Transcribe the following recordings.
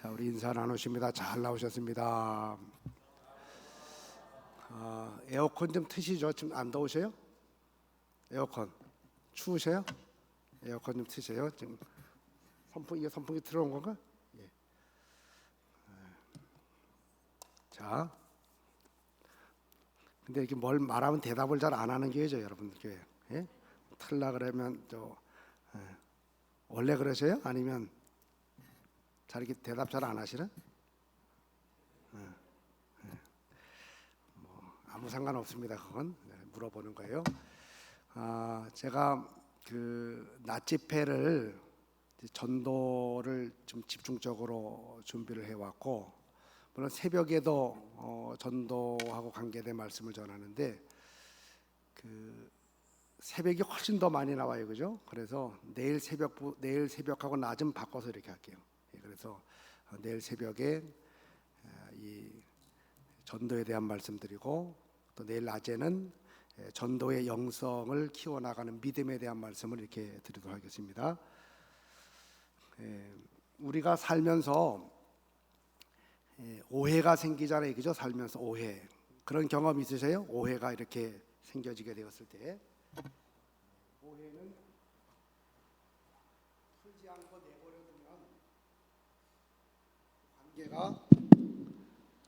자, 우리 인사 나누십니다. 잘 나오셨습니다. 에어컨 좀 트시죠. 지금 안 더우세요? 에어컨 추우세요? 에어컨 좀 트세요. 지금 선풍기 들어온 건가? 예. 자, 근데 이렇게 뭘 말하면 대답을 잘 안 하는 게죠, 여러분. 이렇게 예? 틀라 그러면 예. 원래 그러세요? 아니면 잘 이렇게 대답 잘 안 하시나? 아무 상관 없습니다. 그건 물어보는 거예요. 제가 그 낮 집회를 전도를 좀 집중적으로 준비를 해왔고, 물론 새벽에도 전도하고 관계된 말씀을 전하는데 그 새벽이 훨씬 더 많이 나와요, 그죠? 그래서 내일 새벽하고 낮은 바꿔서 이렇게 할게요. 그래서 내일 새벽에 이 전도에 대한 말씀드리고, 또 내일 낮에는 전도의 영성을 키워나가는 믿음에 대한 말씀을 이렇게 드리도록 하겠습니다. 우리가 살면서 오해가 생기잖아요, 그죠? 살면서 오해, 그런 경험 있으세요? 오해가 이렇게 생겨지게 되었을 때, 오해는 풀지 않고 내버려두면 관계가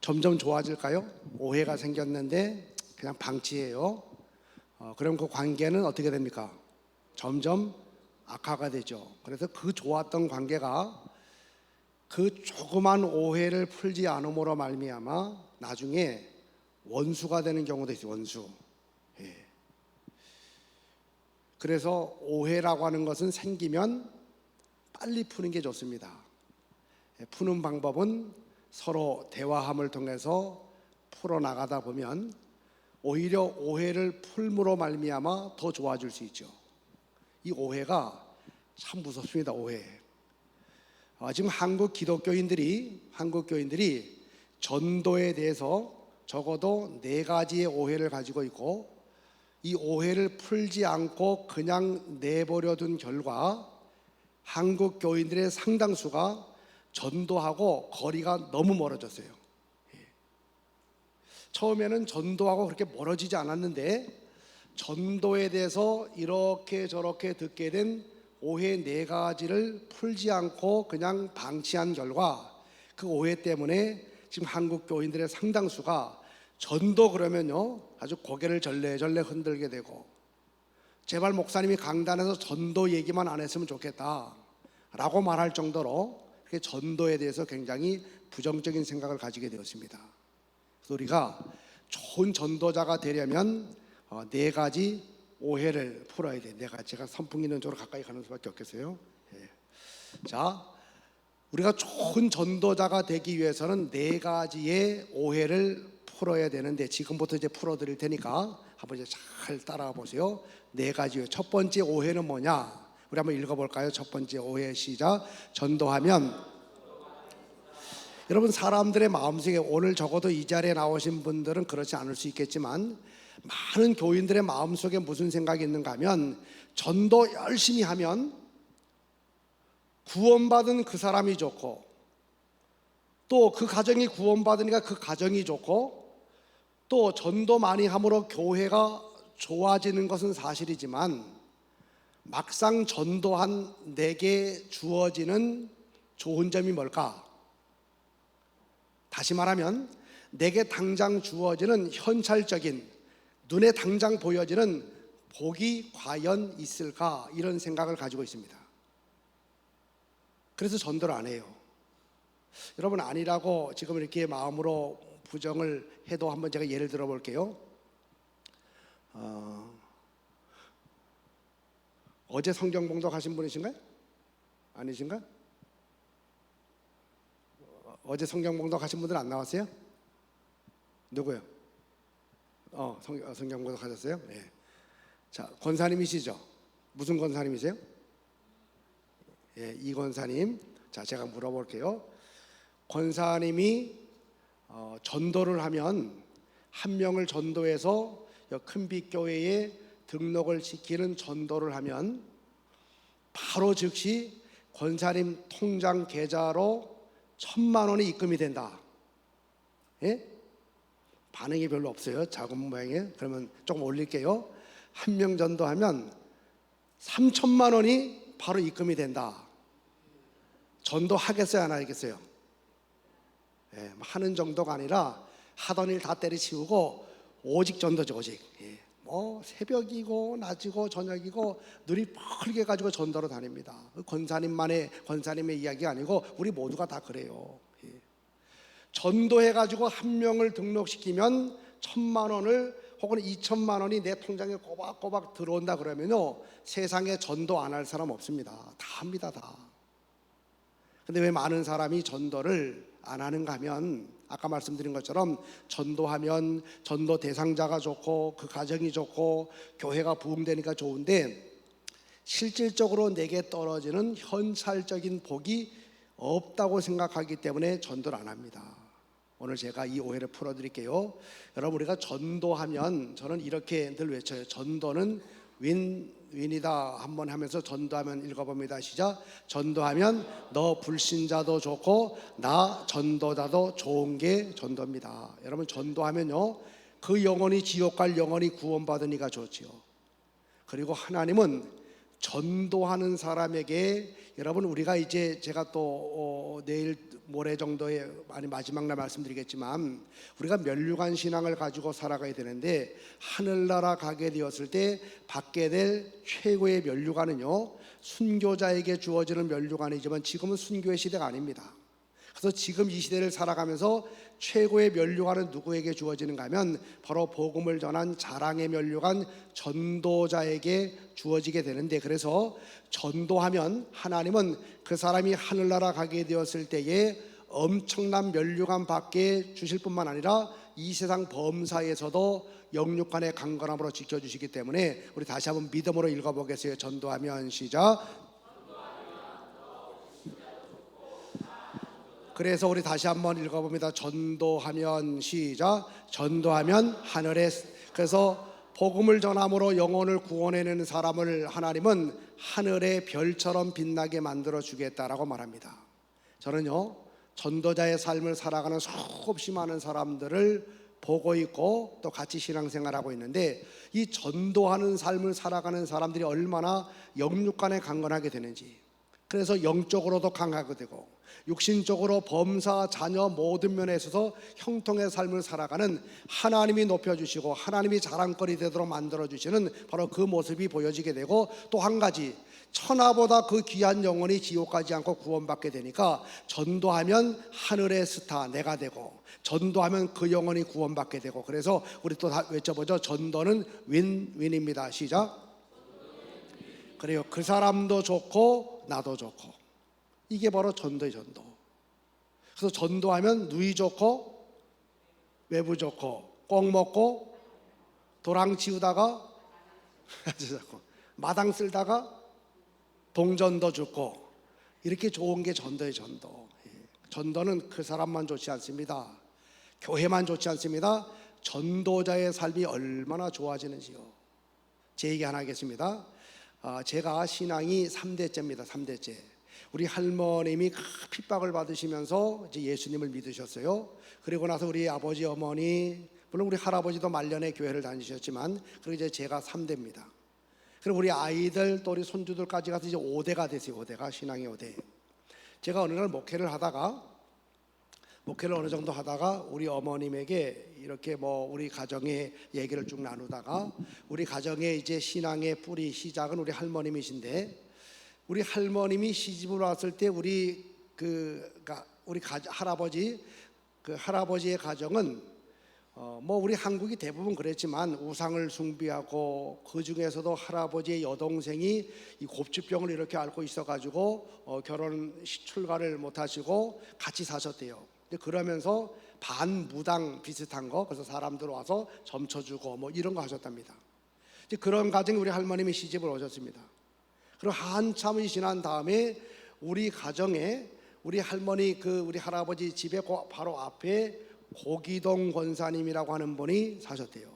점점 좋아질까요? 오해가 생겼는데 그냥 방치해요. 그럼 그 관계는 어떻게 됩니까? 점점 악화가 되죠. 그래서 그 좋았던 관계가 그 조그만 오해를 풀지 않음으로 말미암아 나중에 원수가 되는 경우도 있어요. 원수. 예. 그래서 오해라고 하는 것은 생기면 빨리 푸는 게 좋습니다. 푸는 방법은 서로 대화함을 통해서 풀어나가다 보면 오히려 오해를 풀므로 말미암아 더 좋아질 수 있죠. 이 오해가 참 무섭습니다. 오해. 지금 한국 교인들이 전도에 대해서 적어도 4가지의 오해를 가지고 있고, 이 오해를 풀지 않고 그냥 내버려둔 결과 한국 교인들의 상당수가 전도하고 거리가 너무 멀어졌어요. 처음에는 전도하고 그렇게 멀어지지 않았는데 전도에 대해서 이렇게 저렇게 듣게 된 오해 4가지를 풀지 않고 그냥 방치한 결과, 그 오해 때문에 지금 한국 교인들의 상당수가 전도 그러면요 아주 고개를 절레절레 흔들게 되고, 제발 목사님이 강단에서 전도 얘기만 안 했으면 좋겠다 라고 말할 정도로 전도에 대해서 굉장히 부정적인 생각을 가지게 되었습니다. 그래서 우리가 좋은 전도자가 되려면 4가지 오해를 풀어야 돼. 제가 선풍기 있는 쪽으로 가까이 가는 수밖에 없겠어요. 예. 자, 우리가 좋은 전도자가 되기 위해서는 4가지의 오해를 풀어야 되는데, 지금부터 이제 풀어드릴 테니까 한번 이제 잘 따라와 보세요. 4가지. 첫 번째 오해는 뭐냐? 우리 한번 읽어볼까요? 첫 번째 오해 시작. 전도하면, 여러분 사람들의 마음속에, 오늘 적어도 이 자리에 나오신 분들은 그렇지 않을 수 있겠지만 많은 교인들의 마음속에 무슨 생각이 있는가 하면, 전도 열심히 하면 구원받은 그 사람이 좋고, 또 그 가정이 구원받으니까 그 가정이 좋고, 또 전도 많이 함으로 교회가 좋아지는 것은 사실이지만 막상 전도한 내게 주어지는 좋은 점이 뭘까? 다시 말하면 내게 당장 주어지는 현찰적인, 눈에 당장 보여지는 복이 과연 있을까? 이런 생각을 가지고 있습니다. 그래서 전도를 안 해요. 여러분, 아니라고 지금 이렇게 마음으로 부정을 해도 한번 제가 예를 들어 볼게요. 어제 성경 봉독하신 분이신가요? 아니신가? 어제 성경 봉독하신 분들 안 나왔어요? 누구요? 성경 봉독하셨어요? 네. 자, 권사님이시죠? 무슨 권사님이세요? 예, 이 권사님. 자, 제가 물어볼게요. 권사님이 전도를 하면, 한 명을 전도해서 큰빛교회에 등록을 시키는 전도를 하면 바로 즉시 권사님 통장 계좌로 1,000만 원이 입금이 된다. 예? 반응이 별로 없어요. 작은 모양에. 그러면 조금 올릴게요. 한 명 전도하면 3,000만 원이 바로 입금이 된다. 전도하겠어요, 안 하겠어요? 예, 하는 정도가 아니라 하던 일 다 때려치우고 오직 전도죠, 오직. 예, 뭐 새벽이고 낮이고 저녁이고 눈이 펄게 가지고 전도로 다닙니다. 권사님의 이야기가 아니고 우리 모두가 다 그래요. 예. 전도해가지고 한 명을 등록시키면 1,000만 원을 혹은 2,000만 원이 내 통장에 꼬박꼬박 들어온다 그러면요, 세상에 전도 안 할 사람 없습니다. 다 합니다, 다. 근데 왜 많은 사람이 전도를 안 하는가 하면, 아까 말씀드린 것처럼 전도하면 전도 대상자가 좋고 그 가정이 좋고 교회가 부흥되니까 좋은데, 실질적으로 내게 떨어지는 현찰적인 복이 없다고 생각하기 때문에 전도를 안 합니다. 오늘 제가 이 오해를 풀어드릴게요. 여러분, 우리가 전도하면, 저는 이렇게 늘 외쳐요. 전도는 윈이다. 한번 하면서 전도하면 읽어봅니다. 시작. 전도하면 너 불신자도 좋고 나 전도자도 좋은 게 전도입니다. 여러분, 전도하면요, 그 영혼이 지옥 갈 영혼이 구원받으니까 좋지요. 그리고 하나님은 전도하는 사람에게, 여러분, 우리가 이제 제가 또 내일 모레 정도에 마지막 날 말씀드리겠지만, 우리가 면류관 신앙을 가지고 살아가야 되는데, 하늘나라 가게 되었을 때 받게 될 최고의 면류관은요, 순교자에게 주어지는 면류관이지만 지금은 순교의 시대가 아닙니다. 그래서 지금 이 시대를 살아가면서 최고의 면류관은 누구에게 주어지는가 하면 바로 복음을 전한 자랑의 면류관 전도자에게 주어지게 되는데, 그래서 전도하면 하나님은 그 사람이 하늘나라 가게 되었을 때에 엄청난 면류관 받게 주실 뿐만 아니라 이 세상 범사에서도 영육간의 강건함으로 지켜주시기 때문에, 우리 다시 한번 믿음으로 읽어보겠어요. 전도하면. 시작. 그래서 우리 다시 한번 읽어봅니다. 전도하면. 시작. 전도하면 하늘에. 그래서 복음을 전함으로 영혼을 구원해내는 사람을 하나님은 하늘의 별처럼 빛나게 만들어 주겠다라고 말합니다. 저는요, 전도자의 삶을 살아가는 수없이 많은 사람들을 보고 있고 또 같이 신앙생활하고 있는데, 이 전도하는 삶을 살아가는 사람들이 얼마나 영육간에 강건하게 되는지, 그래서 영적으로도 강하게 되고 육신적으로 범사 자녀 모든 면에 있어서 형통의 삶을 살아가는, 하나님이 높여주시고 하나님이 자랑거리 되도록 만들어주시는 바로 그 모습이 보여지게 되고, 또 한 가지, 천하보다 그 귀한 영혼이 지옥 가지 않고 구원받게 되니까 전도하면 하늘의 스타 내가 되고, 전도하면 그 영혼이 구원받게 되고, 그래서 우리 또 다 외쳐보죠. 전도는 윈윈입니다. 시작. 그래요. 그 사람도 좋고 나도 좋고, 이게 바로 전도의 전도. 그래서 전도하면 누이 좋고 외부 좋고 꼭 먹고 도랑 치우다가 마당 쓸다가 동전도 죽고, 이렇게 좋은 게 전도의 전도. 전도는 그 사람만 좋지 않습니다. 교회만 좋지 않습니다. 전도자의 삶이 얼마나 좋아지는지요. 제 얘기 하나 하겠습니다. 제가 신앙이 3대째입니다. 3대째. 우리 할머님이 핍박을 받으시면서 이제 예수님을 믿으셨어요. 그리고 나서 우리 아버지 어머니, 물론 우리 할아버지도 말년에 교회를 다니셨지만, 그리고 이제 제가 3대입니다. 그리고 우리 아이들 또 우리 손주들까지 가서 이제 5대가 됐어요. 5대가 신앙의 5대. 제가 어느 날 목회를 어느 정도 하다가 우리 어머님에게 이렇게 우리 가정의 얘기를 쭉 나누다가, 우리 가정의 이제 신앙의 뿌리 시작은 우리 할머님이신데, 우리 할머님이 시집을 왔을 때 우리 할아버지의 가정은 우리 한국이 대부분 그랬지만 우상을 숭배하고, 그 중에서도 할아버지의 여동생이 이 곱주병을 이렇게 앓고 있어가지고 결혼 출가를 못하시고 같이 사셨대요. 그러면서 반무당 비슷한 거, 그래서 사람들 와서 점쳐주고 이런 거 하셨답니다. 이제 그런 가정에 우리 할머님이 시집을 오셨습니다. 그리고 한참이 지난 다음에 우리 가정에 우리 할머니 우리 할아버지 집에 바로 앞에 고기동 권사님이라고 하는 분이 사셨대요.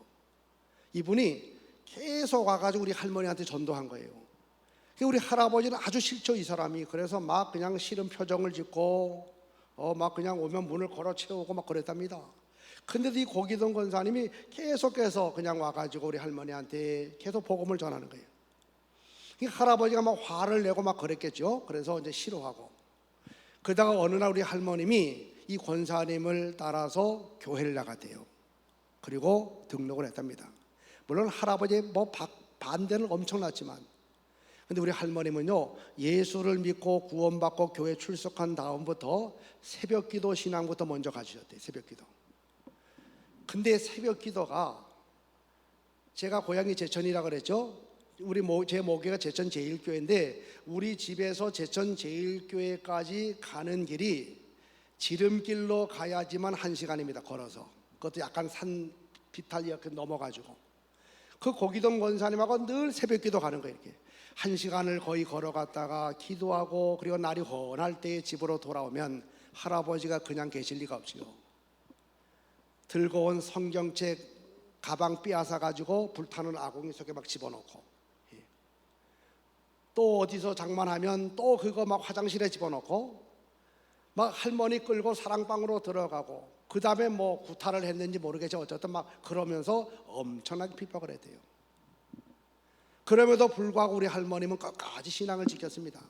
이분이 계속 와가지고 우리 할머니한테 전도한 거예요. 우리 할아버지는 아주 싫죠, 이 사람이. 그래서 막 그냥 싫은 표정을 짓고 막 그냥 오면 문을 걸어 채우고 막 그랬답니다. 근데도 이 고기동 권사님이 계속해서 그냥 와가지고 우리 할머니한테 계속 복음을 전하는 거예요. 이 할아버지가 막 화를 내고 막 그랬겠죠. 그래서 이제 싫어하고, 그러다가 어느 날 우리 할머님이 이 권사님을 따라서 교회를 나갔대요. 그리고 등록을 했답니다. 물론 할아버지의 반대는 엄청났지만, 근데 우리 할머님은요, 예수를 믿고 구원받고 교회 출석한 다음부터 새벽기도 신앙부터 먼저 가주셨대요. 새벽기도. 근데 새벽기도가, 제가 고향이 제천이라 그랬죠. 제 모교가 제천 제일교회인데, 우리 집에서 제천 제일교회까지 가는 길이 지름길로 가야지만 1시간입니다. 걸어서. 그것도 약간 산 비탈 이렇게 넘어가지고, 그 고기동 권사님하고 늘 새벽기도 가는 거예요. 이렇게 1시간을 거의 걸어갔다가 기도하고, 그리고 날이 헌할 때 집으로 돌아오면 할아버지가 그냥 계실 리가 없지요. 들고 온 성경책 가방 빼앗아 가지고 불타는 아궁이 속에 막 집어넣고, 또 어디서 장만하면 또 그거 막 화장실에 집어넣고, 막 할머니 끌고 사랑방으로 들어가고, 그 다음에 뭐 구타를 했는지 모르겠죠. 어쨌든 막 그러면서 엄청나게 핍박을 했대요. 그럼에도 불구하고 우리 할머님은 끝까지 신앙을 지켰습니다.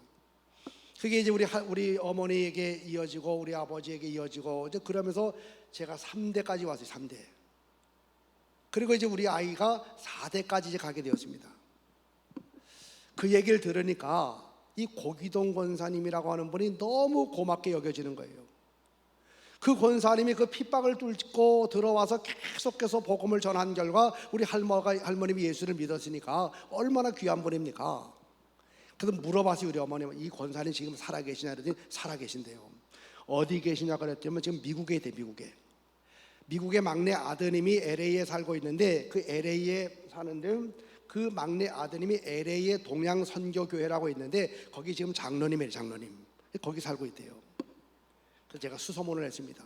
그게 이제 우리 어머니에게 이어지고 우리 아버지에게 이어지고, 이제 그러면서 제가 3대까지 왔어요. 3대. 그리고 이제 우리 아이가 4대까지 이제 가게 되었습니다. 그 얘기를 들으니까 이 고기동 권사님이라고 하는 분이 너무 고맙게 여겨지는 거예요. 그 권사님이 그 핍박을 뚫고 들어와서 계속해서 복음을 전한 결과 우리 할머님이 예수를 믿었으니까 얼마나 귀한 분입니까? 그래서 물어봤어요. 우리 어머님은 이 권사님 지금 살아계시냐 그랬더니 살아계신대요. 어디 계시냐 그랬더니 지금 미국에 있대. 미국의 막내 아드님이 LA에 살고 있는데, 그 LA에 사는데 그 막내 아드님이 LA의 동양선교교회라고 있는데 거기 지금 장로님이에요. 장로님. 거기 살고 있대요. 그래서 제가 수소문을 했습니다.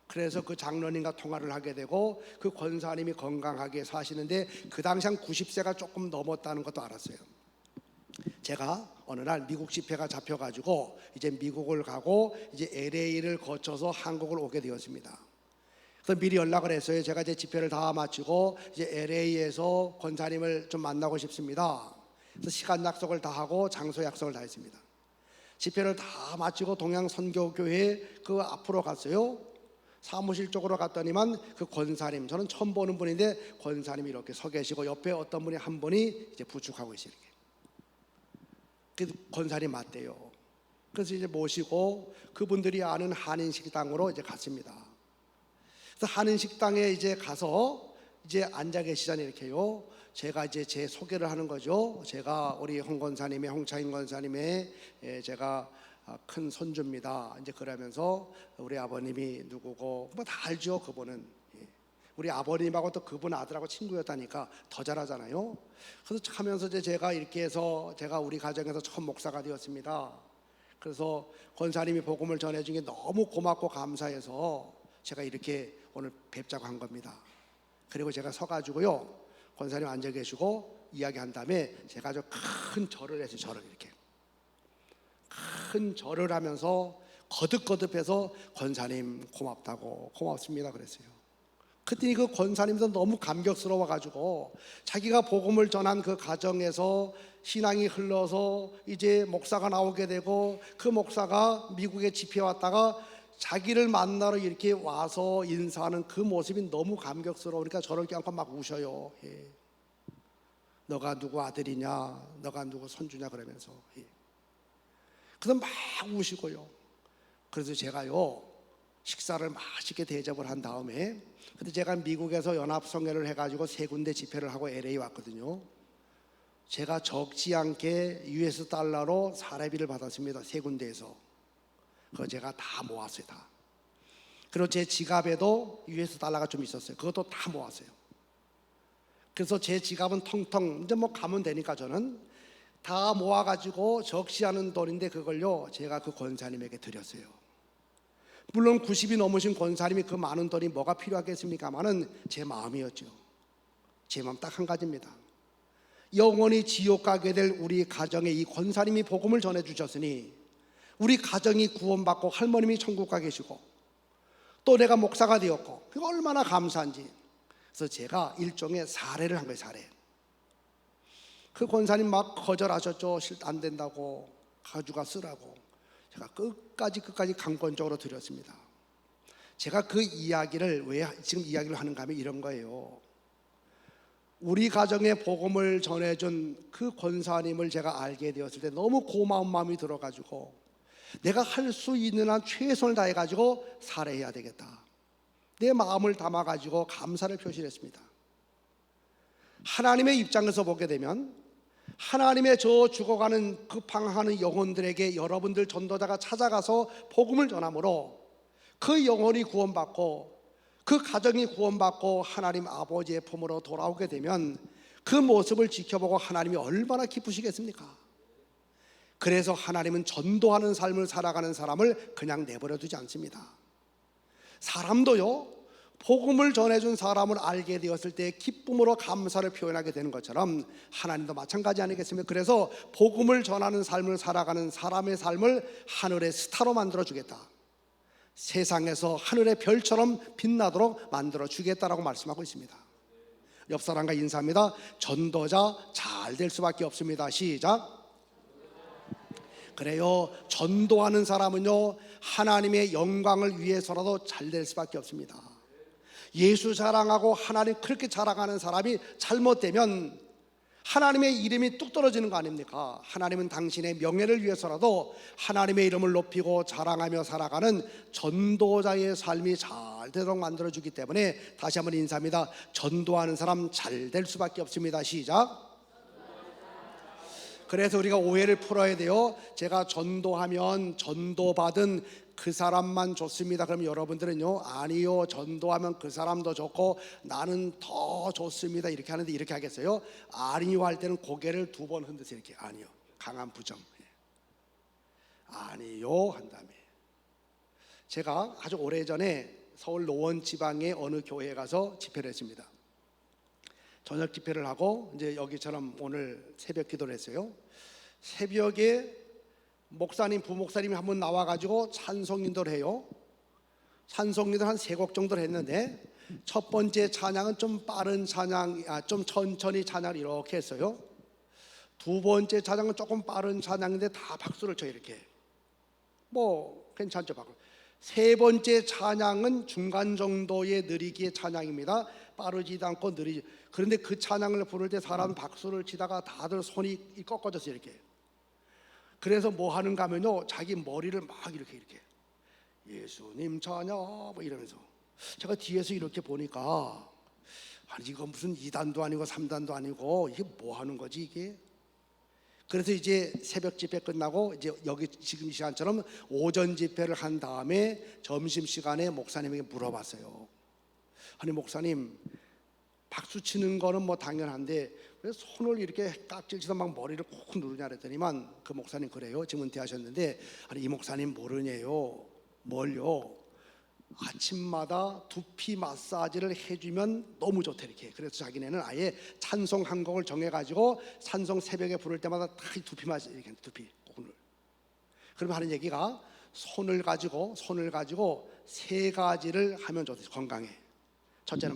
그래서 그 장로님과 통화를 하게 되고, 그 권사님이 건강하게 사시는데 그 당시 한 90세가 조금 넘었다는 것도 알았어요. 제가 어느 날 미국 집회가 잡혀가지고 이제 미국을 가고 이제 LA를 거쳐서 한국을 오게 되었습니다. 그래서 미리 연락을 했어요. 제가 이제 집회를 다 마치고 이제 LA에서 권사님을 좀 만나고 싶습니다. 그래서 시간 약속을 다 하고 장소 약속을 다 했습니다. 집회를 다 마치고 동양선교교회 그 앞으로 갔어요. 사무실 쪽으로 갔더니만 그 권사님, 저는 처음 보는 분인데 권사님이 이렇게 서 계시고 옆에 어떤 분이 한 분이 이제 부축하고 있어요. 그 권사님 맞대요. 그래서 이제 모시고 그분들이 아는 한인식당으로 이제 갔습니다. 그래서 한인식당에 이제 가서 이제 앉아 계시잖아요. 이렇게요. 제가 이제 제 소개를 하는 거죠. 제가 우리 홍차인 권사님의 제가 큰 손주입니다. 이제 그러면서 우리 아버님이 누구고 뭐 다 알죠. 그분은 우리 아버님하고 또 그분 아들하고 친구였다니까 더 잘하잖아요. 그래서 하면서 이제 제가 이렇게 해서 제가 우리 가정에서 처음 목사가 되었습니다. 그래서 권사님이 복음을 전해준 게 너무 고맙고 감사해서 제가 이렇게 오늘 뵙자고 한 겁니다. 그리고 제가 서가지고요, 권사님 앉아 계시고 이야기한 다음에 제가 아주 큰 절을 했어요. 절을 이렇게 큰 절을 하면서 거듭거듭해서 권사님 고맙다고, 고맙습니다 그랬어요. 그랬더니 그 권사님도 너무 감격스러워가지고 자기가 복음을 전한 그 가정에서 신앙이 흘러서 이제 목사가 나오게 되고, 그 목사가 미국에 집회 왔다가 자기를 만나러 이렇게 와서 인사하는 그 모습이 너무 감격스러우니까 저를 껴안고 막 우셔요. 너가 누구 아들이냐, 너가 누구 손주냐 그러면서. 그래서 막 우시고요. 그래서 제가요 식사를 맛있게 대접을 한 다음에, 근데 제가 미국에서 연합성회를 해가지고 3군데 집회를 하고 LA 왔거든요. 제가 적지 않게 US 달러로 사례비를 받았습니다. 3군데에서. 그거 제가 다 모았어요. 다. 그리고 제 지갑에도 US 달러가 좀 있었어요. 그것도 다 모았어요. 그래서 제 지갑은 텅텅, 이제 뭐 가면 되니까 저는 다 모아가지고 적지 않은 돈인데 그걸요 제가 그 권사님에게 드렸어요. 물론 90이 넘으신 권사님이 그 많은 돈이 뭐가 필요하겠습니까마는 제 마음이었죠. 제 마음 딱 한 가지입니다. 영원히 지옥 가게 될 우리 가정에 이 권사님이 복음을 전해 주셨으니 우리 가정이 구원받고 할머님이 천국 가 계시고 또 내가 목사가 되었고, 그게 얼마나 감사한지. 그래서 제가 일종의 사례를 한 거예요. 사례. 그 권사님 막 거절하셨죠. 안 된다고, 가져가 쓰라고. 제가 끝까지 강권적으로 드렸습니다. 제가 그 이야기를 왜 지금 이야기를 하는가 하면 이런 거예요. 우리 가정에 복음을 전해준 그 권사님을 제가 알게 되었을 때 너무 고마운 마음이 들어가지고 내가 할 수 있는 한 최선을 다해가지고 살해해야 되겠다. 내 마음을 담아가지고 감사를 표시했습니다. 하나님의 입장에서 보게 되면 하나님의 저 죽어가는 급항하는 영혼들에게 여러분들 전도자가 찾아가서 복음을 전함으로 그 영혼이 구원받고 그 가정이 구원받고 하나님 아버지의 품으로 돌아오게 되면 그 모습을 지켜보고 하나님이 얼마나 기쁘시겠습니까? 그래서 하나님은 전도하는 삶을 살아가는 사람을 그냥 내버려 두지 않습니다. 사람도요, 복음을 전해준 사람을 알게 되었을 때 기쁨으로 감사를 표현하게 되는 것처럼 하나님도 마찬가지 아니겠습니까? 그래서 복음을 전하는 삶을 살아가는 사람의 삶을 하늘의 스타로 만들어 주겠다, 세상에서 하늘의 별처럼 빛나도록 만들어 주겠다라고 말씀하고 있습니다. 옆 사람과 인사합니다. 전도자 잘 될 수밖에 없습니다. 시작. 그래요, 전도하는 사람은요 하나님의 영광을 위해서라도 잘 될 수밖에 없습니다. 예수 자랑하고 하나님 그렇게 자랑하는 사람이 잘못되면 하나님의 이름이 뚝 떨어지는 거 아닙니까? 하나님은 당신의 명예를 위해서라도 하나님의 이름을 높이고 자랑하며 살아가는 전도자의 삶이 잘 되도록 만들어주기 때문에 다시 한번 인사합니다. 전도하는 사람 잘 될 수밖에 없습니다. 시작. 그래서 우리가 오해를 풀어야 돼요. 제가 전도하면 전도받은 그 사람만 좋습니다. 그럼 여러분들은요, 아니요, 전도하면 그 사람도 좋고 나는 더 좋습니다 이렇게 하는데, 이렇게 하겠어요? 아니요 할 때는 고개를 2번 흔드세요. 이렇게. 아니요, 강한 부정. 아니요 한 다음에, 제가 아주 오래전에 서울 노원 지방의 어느 교회에 가서 집회를 했습니다. 저녁 집회를 하고 이제 여기처럼 오늘 새벽 기도를 했어요. 새벽에 목사님, 부목사님이 한 분 나와가지고 찬송 인도를 해요. 찬송 인도 한 3곡 정도를 했는데 첫 번째 찬양은 좀 빠른 찬양, 좀 천천히 찬양을 이렇게 했어요. 두 번째 찬양은 조금 빠른 찬양인데 다 박수를 쳐요. 이렇게. 뭐 괜찮죠, 박수. 세 번째 찬양은 중간 정도의 느리기의 찬양입니다. 빠르지도 않고 느리지. 그런데 그 찬양을 부를 때 사람 박수를 치다가 다들 손이 꺾어졌어요. 이렇게. 그래서 뭐 하는가 하면요, 자기 머리를 막 이렇게 예수님 찬양 뭐 이러면서, 제가 뒤에서 이렇게 보니까 아니 이거 무슨 2단도 아니고 3단도 아니고 이게 뭐 하는 거지 이게. 그래서 이제 새벽 집회 끝나고 이제 여기 지금 이 시간처럼 오전 집회를 한 다음에 점심시간에 목사님에게 물어봤어요. 아니 목사님, 박수 치는 거는 뭐 당연한데 왜 손을 이렇게 깍질치다 막 머리를 콕 누르냐 그랬더니만, 그 목사님 그래요, 지금 은퇴하셨는데, 아니 이 목사님 모르네요. 뭘요? 아침마다 두피 마사지를 해주면 너무 좋대 이렇게. 그래서 자기네는 아예 찬송 한 곡을 정해가지고 찬송 새벽에 부를 때마다 다 두피 마사지 이렇게 두피 콕을. 그러면 하는 얘기가 손을 가지고 3가지를 하면 좋대 건강에. 첫째는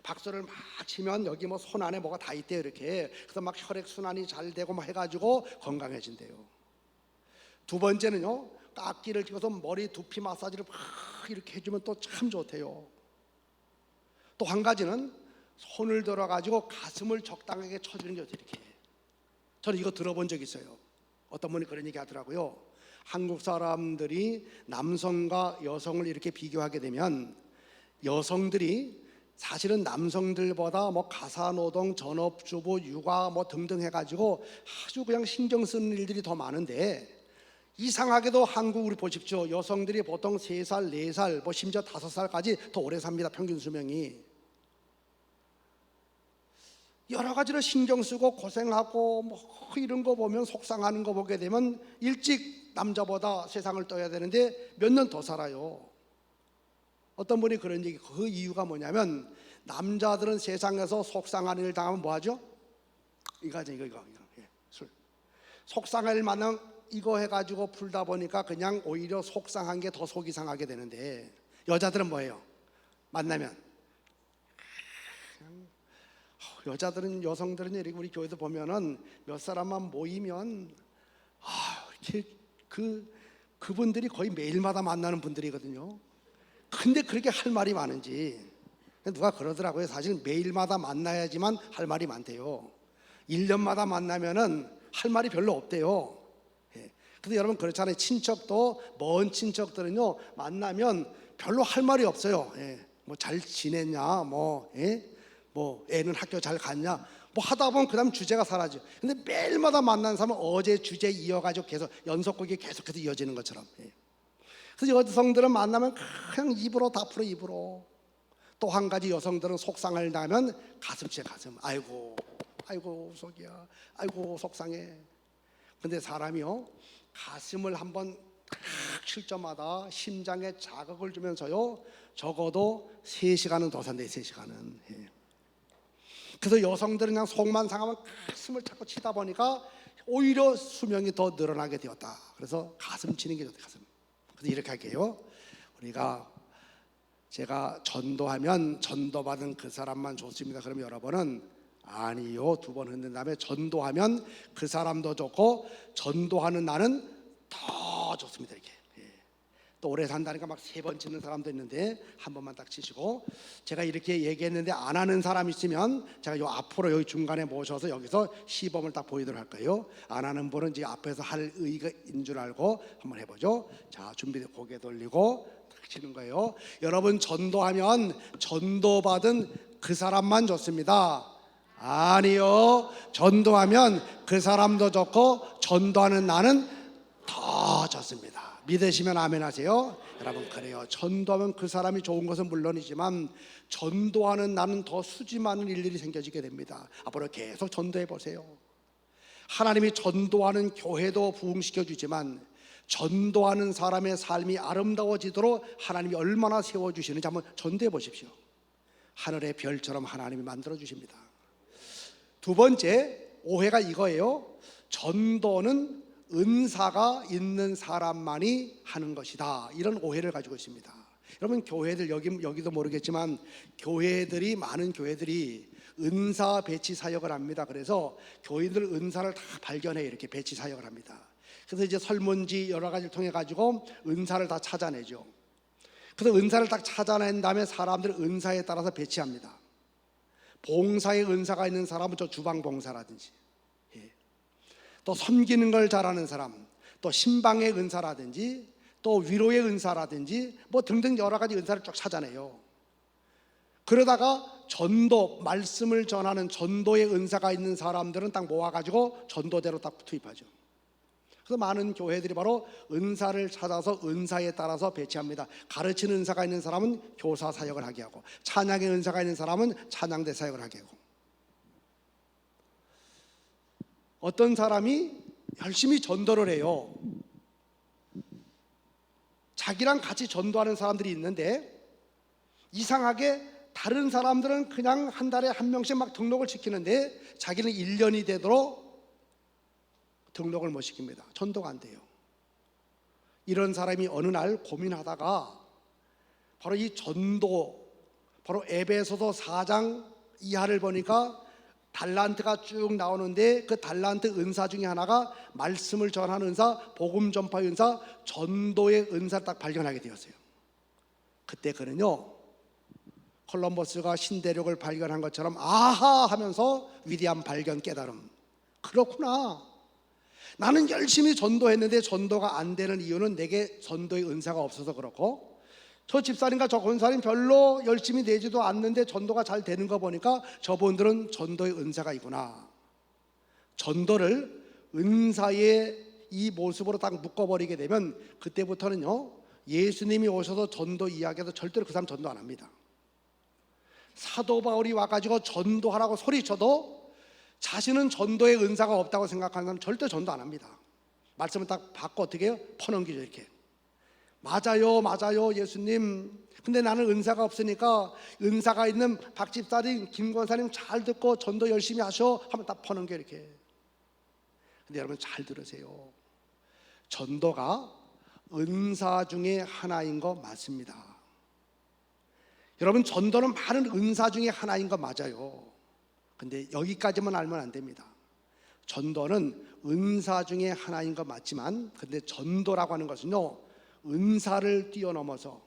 박수를 막 치면 여기 뭐 손 안에 뭐가 다 있대요 이렇게. 그래서 막 혈액 순환이 잘 되고 막 해가지고 건강해진대요. 두 번째는요, 깎기를 찍어서 머리 두피 마사지를 막 이렇게 해주면 또 참 좋대요. 또 한 가지는 손을 들어가지고 가슴을 적당하게 쳐주는 게 좋대요 이렇게. 저는 이거 들어본 적 있어요. 어떤 분이 그런 얘기 하더라고요. 한국 사람들이 남성과 여성을 이렇게 비교하게 되면 여성들이 사실은 남성들보다 뭐 가사노동, 전업주부, 육아 뭐 등등 해가지고 아주 그냥 신경 쓰는 일들이 더 많은데, 이상하게도 한국 우리 보십시오. 여성들이 보통 3살, 4살, 뭐 심지어 5살까지 더 오래 삽니다. 평균 수명이. 여러 가지로 신경 쓰고 고생하고 뭐 이런 거 보면, 속상하는 거 보게 되면 일찍 남자보다 세상을 떠야 되는데 몇 년 더 살아요. 어떤 분이 그런 얘기, 그 이유가 뭐냐면, 남자들은 세상에서 속상한 일 당하면 뭐 하죠? 이거 술. 속상할 만한 이거 해가지고 풀다 보니까 그냥 오히려 속상한 게 더 속이 상하게 되는데, 여자들은 뭐예요? 만나면 여자들은, 여성들은 이렇게 우리 교회도 보면은 몇 사람만 모이면 이렇게 그분들이 거의 매일마다 만나는 분들이거든요. 근데 그렇게 할 말이 많은지, 누가 그러더라고요. 사실 매일마다 만나야지만 할 말이 많대요. 1년마다 만나면은 할 말이 별로 없대요. 근데 여러분 그렇잖아요. 친척도, 먼 친척들은요 만나면 별로 할 말이 없어요. 뭐 잘 지냈냐, 뭐 애는 학교 잘 갔냐, 뭐 하다 보면 그 다음 주제가 사라져. 근데 매일마다 만나는 사람은 어제 주제 이어가지고 계속 연속곡이 계속해서 이어지는 것처럼. 그래서 여성들은 만나면 그냥 입으로 다 풀어, 입으로. 또 한 가지, 여성들은 속상을 나면 가슴치에 가슴. 아이고 속이야, 아이고 속상해. 근데 사람이요 가슴을 한번 탁 칠 때마다 심장에 자극을 주면서요 적어도 3시간은 더 산대. 3시간은. 그래서 여성들은 그냥 속만 상하면 가슴을 자꾸 치다 보니까 오히려 수명이 더 늘어나게 되었다. 그래서 가슴 치는 게 좋다. 가슴. 그래서 이렇게 할게요. 제가 전도하면 전도받은 그 사람만 좋습니다. 그럼 여러분은 아니요, 2번 흔든 다음에 전도하면 그 사람도 좋고 전도하는 나는 더 좋습니다. 이렇게. 또 오래 산다니까 막 3번 치는 사람도 있는데 한 번만 딱 치시고, 제가 이렇게 얘기했는데 안 하는 사람 있으면 제가 요 앞으로 여기 중간에 모셔서 여기서 시범을 딱 보이도록 할 거예요. 안 하는 분은 이제 앞에서 할 의의인 줄 알고 한번 해보죠. 자, 준비돼. 고개 돌리고 딱 치는 거예요. 여러분 전도하면 전도받은 그 사람만 좋습니다. 아니요, 전도하면 그 사람도 좋고 전도하는 나는 더 좋습니다. 믿으시면 아멘 하세요. 여러분 그래요. 전도하면 그 사람이 좋은 것은 물론이지만 전도하는 나는 더 수지 많은 일들이 생겨지게 됩니다. 앞으로 계속 전도해 보세요. 하나님이 전도하는 교회도 부흥시켜 주지만 전도하는 사람의 삶이 아름다워지도록 하나님이 얼마나 세워주시는지 한번 전도해 보십시오. 하늘의 별처럼 하나님이 만들어 주십니다. 2번째 오해가 이거예요. 전도는 은사가 있는 사람만이 하는 것이다. 이런 오해를 가지고 있습니다. 여러분 교회들, 여기도 모르겠지만 교회들이, 많은 교회들이 은사 배치 사역을 합니다. 그래서 교인들 은사를 다 발견해 이렇게 배치 사역을 합니다. 그래서 이제 설문지 여러 가지를 통해 가지고 은사를 다 찾아내죠. 그래서 은사를 딱 찾아낸 다음에 사람들을 은사에 따라서 배치합니다. 봉사의 은사가 있는 사람은 저 주방 봉사라든지, 또 섬기는 걸 잘하는 사람, 또 신방의 은사라든지, 또 위로의 은사라든지, 뭐 등등 여러 가지 은사를 쭉 찾아내요. 그러다가 전도, 말씀을 전하는 전도의 은사가 있는 사람들은 딱 모아가지고 전도대로 딱 투입하죠. 그래서 많은 교회들이 바로 은사를 찾아서 은사에 따라서 배치합니다. 가르치는 은사가 있는 사람은 교사 사역을 하게 하고, 찬양의 은사가 있는 사람은 찬양대 사역을 하게 하고. 어떤 사람이 열심히 전도를 해요. 자기랑 같이 전도하는 사람들이 있는데 이상하게 다른 사람들은 그냥 한 달에 한 명씩 막 등록을 시키는데 자기는 1년이 되도록 등록을 못 시킵니다. 전도가 안 돼요. 이런 사람이 어느 날 고민하다가 바로 이 전도, 바로 에베소서 4장 이하를 보니까 달란트가 쭉 나오는데 그 달란트 은사 중에 하나가 말씀을 전하는 은사, 복음 전파 은사, 전도의 은사를 딱 발견하게 되었어요. 그때 그는요 콜럼버스가 신대륙을 발견한 것처럼 아하 하면서 위대한 발견, 깨달음. 그렇구나, 나는 열심히 전도했는데 전도가 안 되는 이유는 내게 전도의 은사가 없어서 그렇고, 저 집사님과 저 권사님 별로 열심히 내지도 않는데 전도가 잘 되는 거 보니까 저분들은 전도의 은사가 있구나. 전도를 은사의 이 모습으로 딱 묶어버리게 되면 그때부터는요 예수님이 오셔서 전도 이야기해도 절대로 그 사람 전도 안 합니다. 사도 바울이 와가지고 전도하라고 소리쳐도 자신은 전도의 은사가 없다고 생각하는 사람 절대 전도 안 합니다. 말씀을 딱 받고 어떻게 해요? 퍼넘기죠. 이렇게 맞아요 예수님, 근데 나는 은사가 없으니까 은사가 있는 박 집사님, 김 권사님 잘 듣고 전도 열심히 하셔 하면 딱 퍼넘겨 이렇게. 근데 여러분 잘 들으세요. 전도가 은사 중에 하나인 거 맞습니다. 여러분, 전도는 많은 은사 중에 하나인 거 맞아요. 근데 여기까지만 알면 안 됩니다. 전도는 은사 중에 하나인 거 맞지만, 근데 전도라고 하는 것은요, 은사를 뛰어넘어서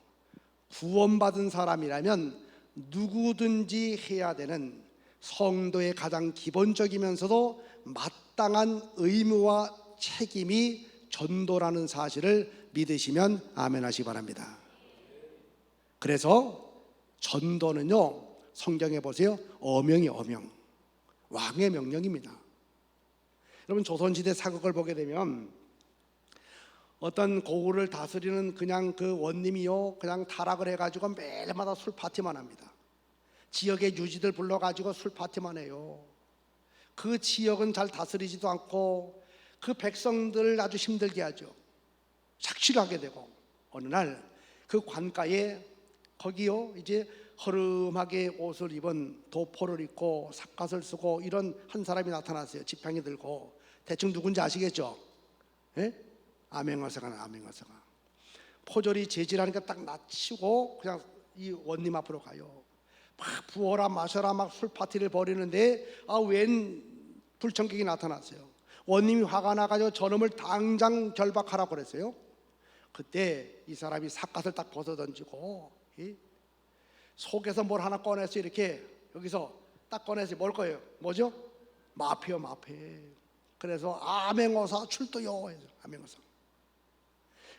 구원받은 사람이라면 누구든지 해야 되는 성도의 가장 기본적이면서도 마땅한 의무와 책임이 전도라는 사실을 믿으시면 아멘 하시기 바랍니다. 그래서 전도는요, 성경에 보세요, 어명이 어명, 왕의 명령입니다. 여러분, 조선시대 사극을 보게 되면 어떤 고구를 다스리는 그냥 그 원님이요, 그냥 타락을 해가지고 매일마다 술 파티만 합니다. 지역의 유지들 불러가지고 술 파티만 해요. 그 지역은 잘 다스리지도 않고 그 백성들을 아주 힘들게 하죠. 착취하게 되고, 어느 날 그 관가에 거기요, 이제 허름하게 옷을 입은, 도포를 입고 삿갓을 쓰고 이런 한 사람이 나타났어요. 지팡이 들고. 대충 누군지 아시겠죠? 예? 암행어사가. 암행어사가 포졸이 제지라니까 딱 낮추고 그냥 이 원님 앞으로 가요. 막 부어라 마셔라 막 술 파티를 벌이는데 웬 불청객이 나타났어요. 원님이 화가 나가지고 저놈을 당장 결박하라고 그랬어요. 그때 이 사람이 삿갓을 딱 벗어던지고 속에서 뭘 하나 꺼내서 이렇게 여기서 딱 꺼내서 뭘 거예요? 뭐죠? 마패요, 마패. 그래서 암행어사 출두요. 암행어사.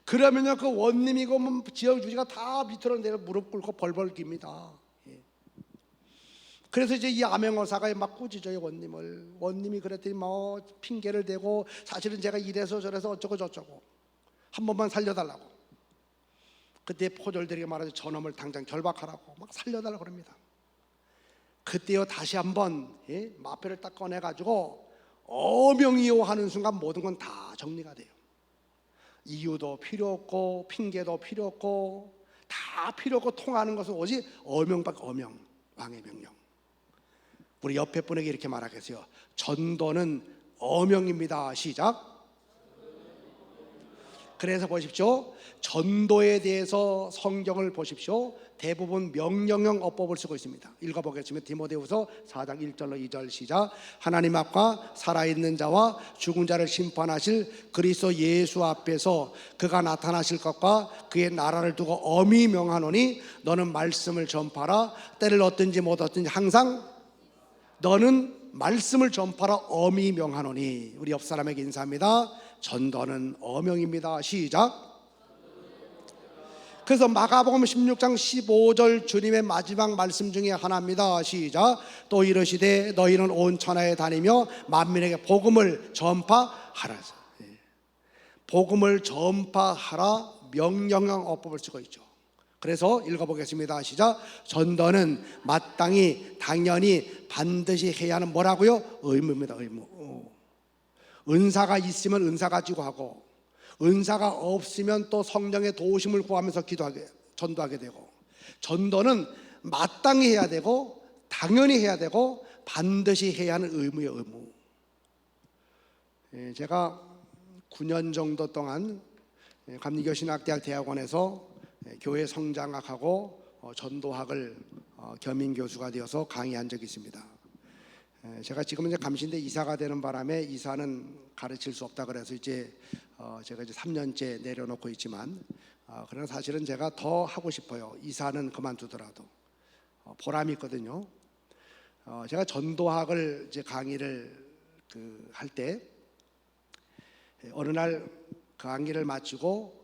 그러면요, 그 원님이고 뭐 지역 주지가 다 밑으로 내려 무릎 꿇고 벌벌 깁니다. 그래서 이제 이 암행어사가 막 꾸짖어요, 원님을. 원님이 그랬더니 뭐 핑계를 대고, 사실은 제가 이래서 저래서 어쩌고 저쩌고, 한 번만 살려달라고. 그때 포졸들이 말하죠. 저놈을 당장 결박하라고 막 살려달라고 그럽니다. 그때요, 다시 한번 마패를 딱 꺼내가지고 어명이요 하는 순간 모든 건 다 정리가 돼요. 이유도 필요 없고 핑계도 필요 없고 다 필요 없고 통하는 것은 오직 어명밖에. 어명, 왕의 명령. 우리 옆에 분에게 이렇게 말하겠어요. 전도는 어명입니다. 시작. 그래서 보십시오, 전도에 대해서 성경을 보십시오. 대부분 명령형 어법을 쓰고 있습니다. 읽어보겠습니다. 디모데후서 4장 1절로 2절 시작. 하나님 앞과 살아있는 자와 죽은 자를 심판하실 그리스도 예수 앞에서 그가 나타나실 것과 그의 나라를 두고 엄히 명하노니 너는 말씀을 전파라. 때를 얻든지 못 얻든지 항상 너는 말씀을 전파라. 엄히 명하노니. 우리 옆 사람에게 인사합니다. 전도는 어명입니다. 시작. 그래서 마가복음 16장 15절 주님의 마지막 말씀 중에 하나입니다. 시작. 또 이르시되 너희는 온 천하에 다니며 만민에게 복음을 전파하라. 복음을 전파하라. 명령형 어법을 쓰고 있죠. 그래서 읽어보겠습니다. 시작. 전도는 마땅히 당연히 반드시 해야 하는 뭐라고요? 의무입니다. 의무. 은사가 있으면 은사 가지고 하고, 은사가 없으면 또 성령의 도우심을 구하면서 기도하게, 전도하게 되고, 전도는 마땅히 해야 되고 당연히 해야 되고 반드시 해야 하는 의무예요. 의무. 제가 9년 정도 동안 감리교신학대학 대학원에서 교회 성장학하고 전도학을 겸임 교수가 되어서 강의한 적이 있습니다. 제가 지금은 이제 감신대 이사가 되는 바람에 이사는 가르칠 수 없다 그래서 이제 제가 이제 3년째 내려놓고 있지만, 그러나 사실은 제가 더 하고 싶어요. 이사는 그만두더라도 보람이 있거든요. 제가 전도학을 이제 강의를 할 때 어느 날 강의를 마치고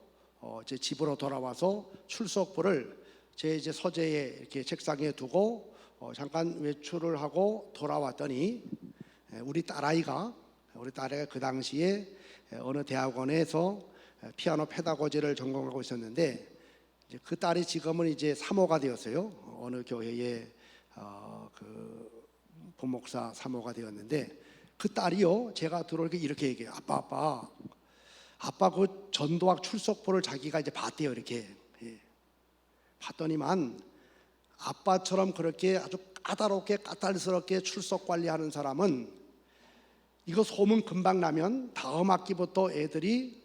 제 집으로 돌아와서 출석부를 제 이제 서재에 이렇게 책상에 두고 잠깐 외출을 하고 돌아왔더니 우리 딸아이가 그 당시에 어느 대학원에서 피아노 페다고지를 전공하고 있었는데, 이제 그 딸이 지금은 이제 사모가 되었어요. 어느 교회의 그 부목사 사모가 되었는데, 그 딸이요, 제가 들어오니까 이렇게 얘기해요. 아빠 그 전도학 출석부를 자기가 이제 봤대요. 이렇게 봤더니만 아빠처럼 그렇게 아주 까다롭게 까탈스럽게 출석 관리하는 사람은 이거 소문 금방 나면 다음 학기부터 애들이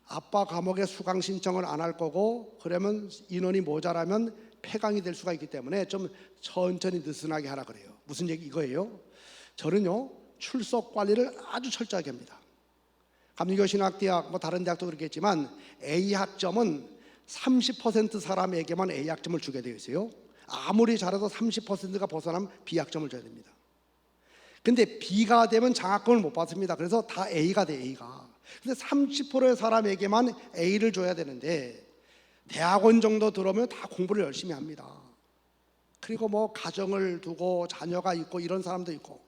아빠 감옥에 수강 신청을 안 할 거고, 그러면 인원이 모자라면 폐강이 될 수가 있기 때문에 좀 천천히 느슨하게 하라 그래요. 무슨 얘기 이거예요? 저는요, 출석 관리를 아주 철저하게 합니다. 감리교신학대학 뭐 다른 대학도 그렇겠지만 A 학점은 30% 사람에게만 A 학점을 주게 되어 있어요. 아무리 잘해도 30%가 벗어나면 B 학점을 줘야 됩니다. 근데 B가 되면 장학금을 못 받습니다. 그래서 다 A가 돼, A가. 근데 30%의 사람에게만 A를 줘야 되는데 대학원 정도 들어오면 다 공부를 열심히 합니다. 그리고 뭐 가정을 두고 자녀가 있고 이런 사람도 있고.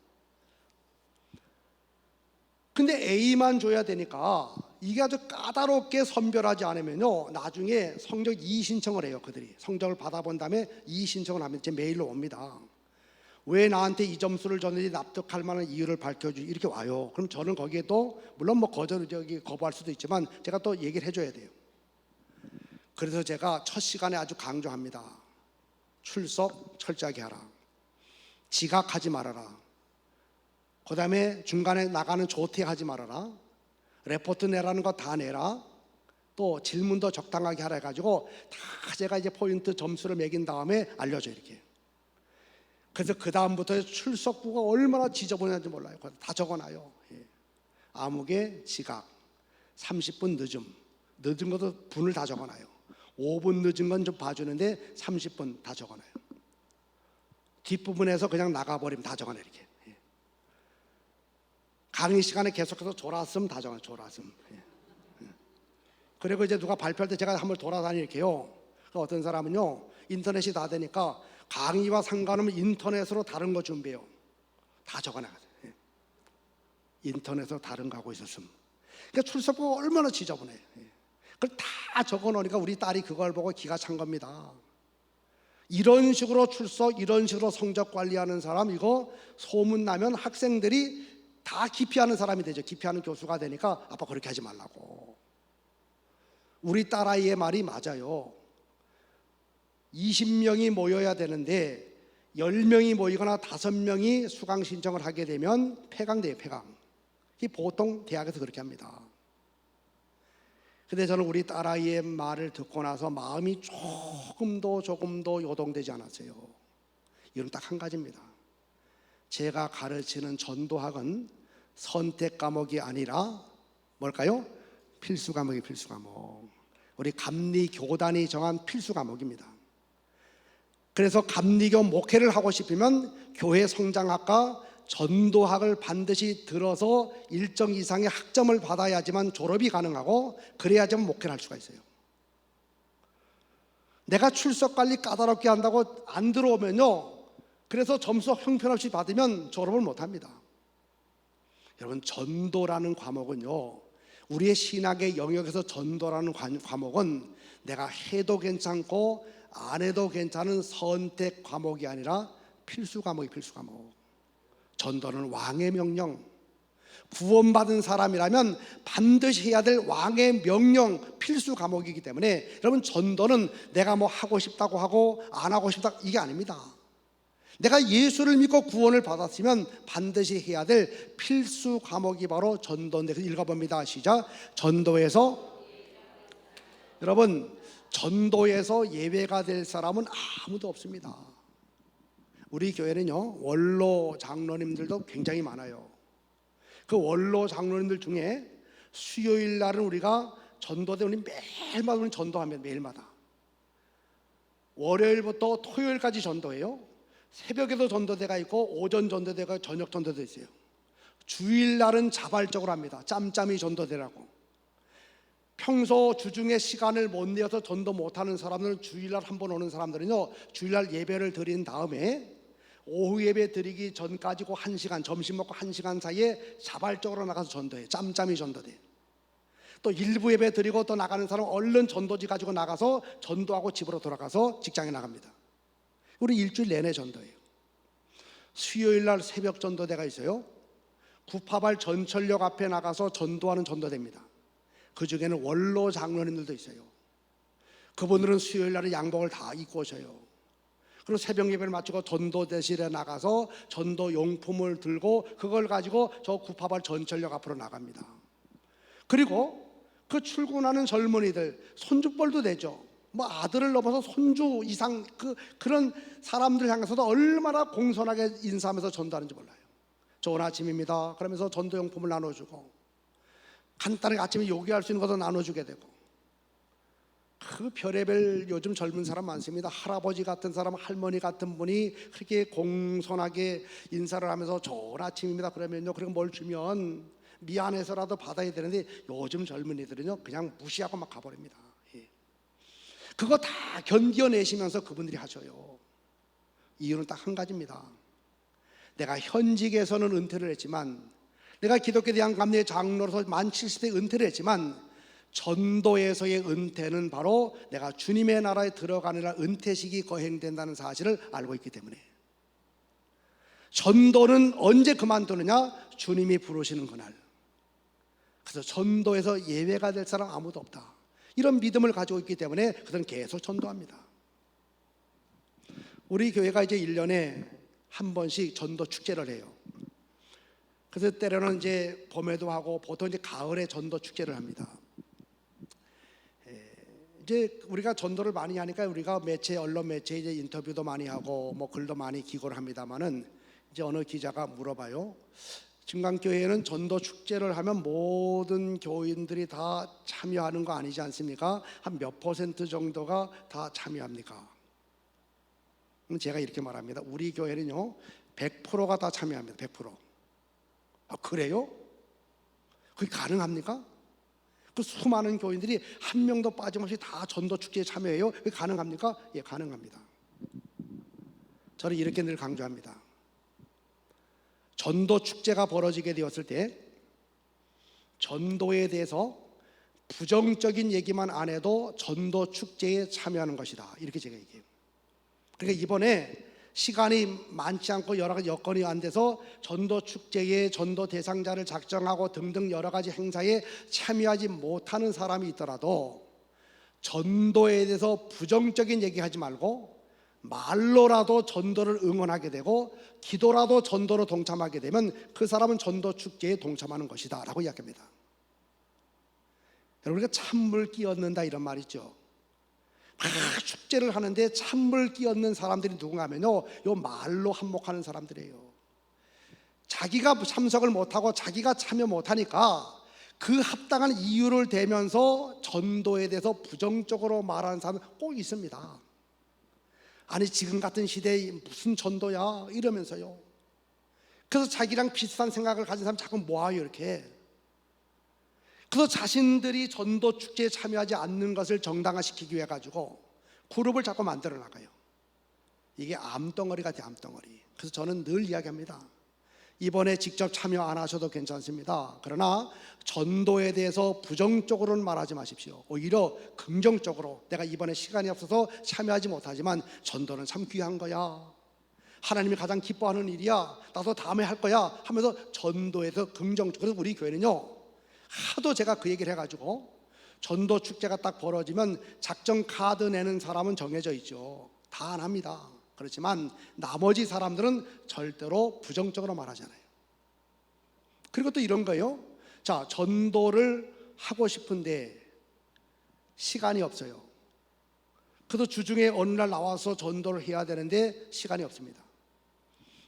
근데 A만 줘야 되니까 이게 아주 까다롭게 선별하지 않으면요, 나중에 성적 2 신청을 해요. 그들이 성적을 받아본 다음에 2 신청을 하면 제 메일로 옵니다. 왜 나한테 이 점수를 줬는지 납득할 만한 이유를 밝혀주지, 이렇게 와요. 그럼 저는 거기에 또 물론 뭐 거부할 수도 있지만 제가 또 얘기를 해줘야 돼요. 그래서 제가 첫 시간에 아주 강조합니다. 출석 철저하게 하라. 지각하지 말아라. 그 다음에 중간에 나가는 조퇴하지 말아라. 레포트 내라는 거 다 내라. 또 질문도 적당하게 하라 해가지고 다 제가 이제 포인트 점수를 매긴 다음에 알려줘요, 이렇게. 그래서 그 다음부터 출석부가 얼마나 지저분한지 몰라요. 다 적어놔요. 아무개 지각, 30분 늦은 것도 분을 다 적어놔요. 5분 늦은 건 좀 봐주는데 30분 다 적어놔요. 뒷부분에서 그냥 나가버리면 다 적어놔요, 이렇게. 강의 시간에 계속해서 졸았음 다 적어놔요, 졸았음. 그리고 이제 누가 발표할 때 제가 한번 돌아다닐게요. 어떤 사람은요, 인터넷이 다 되니까 강의와 상관없는 인터넷으로 다른 거 준비해요. 다 적어놔가지고. 인터넷으로 다른 거 하고 있었음. 그러니까 출석부가 얼마나 지저분해. 그걸 다 적어놓으니까 우리 딸이 그걸 보고 기가 찬 겁니다. 이런 식으로 출석, 이런 식으로 성적 관리하는 사람, 이거 소문나면 학생들이 다 기피하는 사람이 되죠. 기피하는 교수가 되니까 아빠 그렇게 하지 말라고. 우리 딸아이의 말이 맞아요. 20명이 모여야 되는데 10명이 모이거나 5명이 수강 신청을 하게 되면 폐강돼요, 폐강. 이 보통 대학에서 그렇게 합니다. 근데 저는 우리 딸아이의 말을 듣고 나서 마음이 조금도 요동되지 않았어요. 이건 딱 한 가지입니다. 제가 가르치는 전도학은 선택 과목이 아니라 뭘까요? 필수 과목이 필수 과목. 우리 감리 교단이 정한 필수 과목입니다. 그래서 감리교 목회를 하고 싶으면 교회 성장학과 전도학을 반드시 들어서 일정 이상의 학점을 받아야지만 졸업이 가능하고, 그래야지만 목회를 할 수가 있어요. 내가 출석 관리 까다롭게 한다고 안 들어오면요, 그래서 점수 형편없이 받으면 졸업을 못합니다. 여러분, 전도라는 과목은요, 우리의 신학의 영역에서 전도라는 과목은 내가 해도 괜찮고 안 해도 괜찮은 선택 과목이 아니라 필수 과목이 필수 과목. 전도는 왕의 명령, 구원받은 사람이라면 반드시 해야 될 왕의 명령, 필수 과목이기 때문에 여러분, 전도는 내가 뭐 하고 싶다고 하고 안 하고 싶다 이게 아닙니다. 내가 예수를 믿고 구원을 받았으면 반드시 해야 될 필수 과목이 바로 전도인데, 읽어봅니다. 시작. 전도에서, 여러분, 전도에서 예외가 될 사람은 아무도 없습니다. 우리 교회는요, 원로 장로님들도 굉장히 많아요. 그 원로 장로님들 중에 수요일 날은 우리가 전도대, 우리 매일마다 우리 전도하면 매일마다 월요일부터 토요일까지 전도해요. 새벽에도 전도대가 있고 오전 전도대가 저녁 전도대 있어요. 주일날은 자발적으로 합니다. 짬짬이 전도대라고. 평소 주중에 시간을 못 내어서 전도 못하는 사람들은 주일날 한 번 오는 사람들은요, 주일날 예배를 드린 다음에 오후 예배 드리기 전까지 그 1시간, 점심 먹고 1시간 사이에 자발적으로 나가서 전도해. 짬짬이 전도대. 또 일부 예배 드리고 또 나가는 사람 얼른 전도지 가지고 나가서 전도하고 집으로 돌아가서 직장에 나갑니다. 우리 일주일 내내 전도해요. 수요일 날 새벽 전도대가 있어요. 구파발 전철역 앞에 나가서 전도하는 전도대입니다. 그 중에는 원로 장로님들도 있어요. 그분들은 수요일 날에 양복을 다 입고 오셔요. 그리고 새벽 예배를 마치고 전도대실에 나가서 전도 용품을 들고 그걸 가지고 저 구파발 전철역 앞으로 나갑니다. 그리고 그 출근하는 젊은이들 손주뻘도 되죠. 뭐 아들을 넘어서 손주 이상 그런 사람들 향해서도 얼마나 공손하게 인사하면서 전도하는지 몰라요. 좋은 아침입니다 그러면서 전도용품을 나눠주고, 간단하게 아침에 요기할 수 있는 것도 나눠주게 되고, 그 별의별 요즘 젊은 사람 많습니다. 할아버지 같은 사람, 할머니 같은 분이 그렇게 공손하게 인사를 하면서 좋은 아침입니다 그러면요, 그리고 뭘 주면 미안해서라도 받아야 되는데 요즘 젊은이들은요 그냥 무시하고 막 가버립니다. 그거 다 견뎌내시면서 그분들이 하셔요. 이유는 딱 한 가지입니다. 내가 현직에서는 은퇴를 했지만, 내가 기독교 대한감리의 장로로서 만 70세 은퇴를 했지만, 전도에서의 은퇴는 바로 내가 주님의 나라에 들어가느라 은퇴식이 거행된다는 사실을 알고 있기 때문에, 전도는 언제 그만두느냐? 주님이 부르시는 그날. 그래서 전도에서 예외가 될 사람 아무도 없다, 이런 믿음을 가지고 있기 때문에 그들은 계속 전도합니다. 우리 교회가 이제 1년에 한 번씩 전도 축제를 해요. 그래서 때로는 이제 봄에도 하고, 보통 이제 가을에 전도 축제를 합니다. 이제 우리가 전도를 많이 하니까 우리가 매체, 언론 매체 이제 인터뷰도 많이 하고 뭐 글도 많이 기고를 합니다만은, 이제 어느 기자가 물어봐요. 증강교회에는 전도 축제를 하면 모든 교인들이 다 참여하는 거 아니지 않습니까? 한 몇 % 정도가 다 참여합니까? 제가 이렇게 말합니다. 우리 교회는요 100%가 다 참여합니다. 100%. 아, 그래요? 그게 가능합니까? 그 수많은 교인들이 한 명도 빠짐없이 다 전도 축제에 참여해요. 그게 가능합니까? 예, 가능합니다. 저는 이렇게 늘 강조합니다. 전도 축제가 벌어지게 되었을 때 전도에 대해서 부정적인 얘기만 안 해도 전도 축제에 참여하는 것이다, 이렇게 제가 얘기해요. 그러니까 이번에 시간이 많지 않고 여러 가지 여건이 안 돼서 전도 축제에 전도 대상자를 작정하고 등등 여러 가지 행사에 참여하지 못하는 사람이 있더라도, 전도에 대해서 부정적인 얘기하지 말고 말로라도 전도를 응원하게 되고 기도라도 전도로 동참하게 되면 그 사람은 전도 축제에 동참하는 것이다 라고 이야기합니다. 여러분, 우리가 찬물 끼얹는다 이런 말 있죠. 축제를 하는데 찬물 끼얹는 사람들이 누군가 하면요, 요 말로 한몫하는 사람들이에요. 자기가 참석을 못하고 자기가 참여 못하니까 그 합당한 이유를 대면서 전도에 대해서 부정적으로 말하는 사람은 꼭 있습니다. 아니 지금 같은 시대에 무슨 전도야 이러면서요. 그래서 자기랑 비슷한 생각을 가진 사람 자꾸 모아요 이렇게. 그래서 자신들이 전도 축제에 참여하지 않는 것을 정당화시키기 위해 가지고 그룹을 자꾸 만들어 나가요. 이게 암덩어리 같아요, 암덩어리. 그래서 저는 늘 이야기합니다. 이번에 직접 참여 안 하셔도 괜찮습니다. 그러나 전도에 대해서 부정적으로는 말하지 마십시오. 오히려 긍정적으로, 내가 이번에 시간이 없어서 참여하지 못하지만 전도는 참 귀한 거야, 하나님이 가장 기뻐하는 일이야, 나도 다음에 할 거야 하면서 전도에서 긍정적으로. 그래서 우리 교회는요 하도 제가 그 얘기를 해가지고, 전도 축제가 딱 벌어지면 작정 카드 내는 사람은 정해져 있죠. 다 안 합니다. 그렇지만 나머지 사람들은 절대로 부정적으로 말하잖아요. 그리고 또 이런 거예요. 자, 전도를 하고 싶은데 시간이 없어요. 그래서 주중에 어느 날 나와서 전도를 해야 되는데 시간이 없습니다.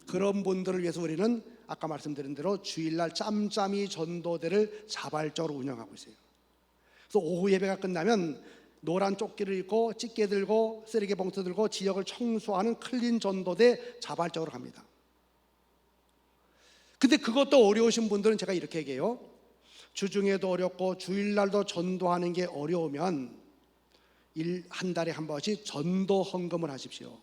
그런 분들을 위해서 우리는 아까 말씀드린 대로 주일날 짬짬이 전도대를 자발적으로 운영하고 있어요. 그래서 오후 예배가 끝나면 노란 조끼를 입고 찌개 들고 쓰레기 봉투 들고 지역을 청소하는 클린 전도대 자발적으로 갑니다. 근데 그것도 어려우신 분들은 제가 이렇게 얘기해요. 주중에도 어렵고 주일날도 전도하는 게 어려우면 한 달에 한 번씩 전도 헌금을 하십시오.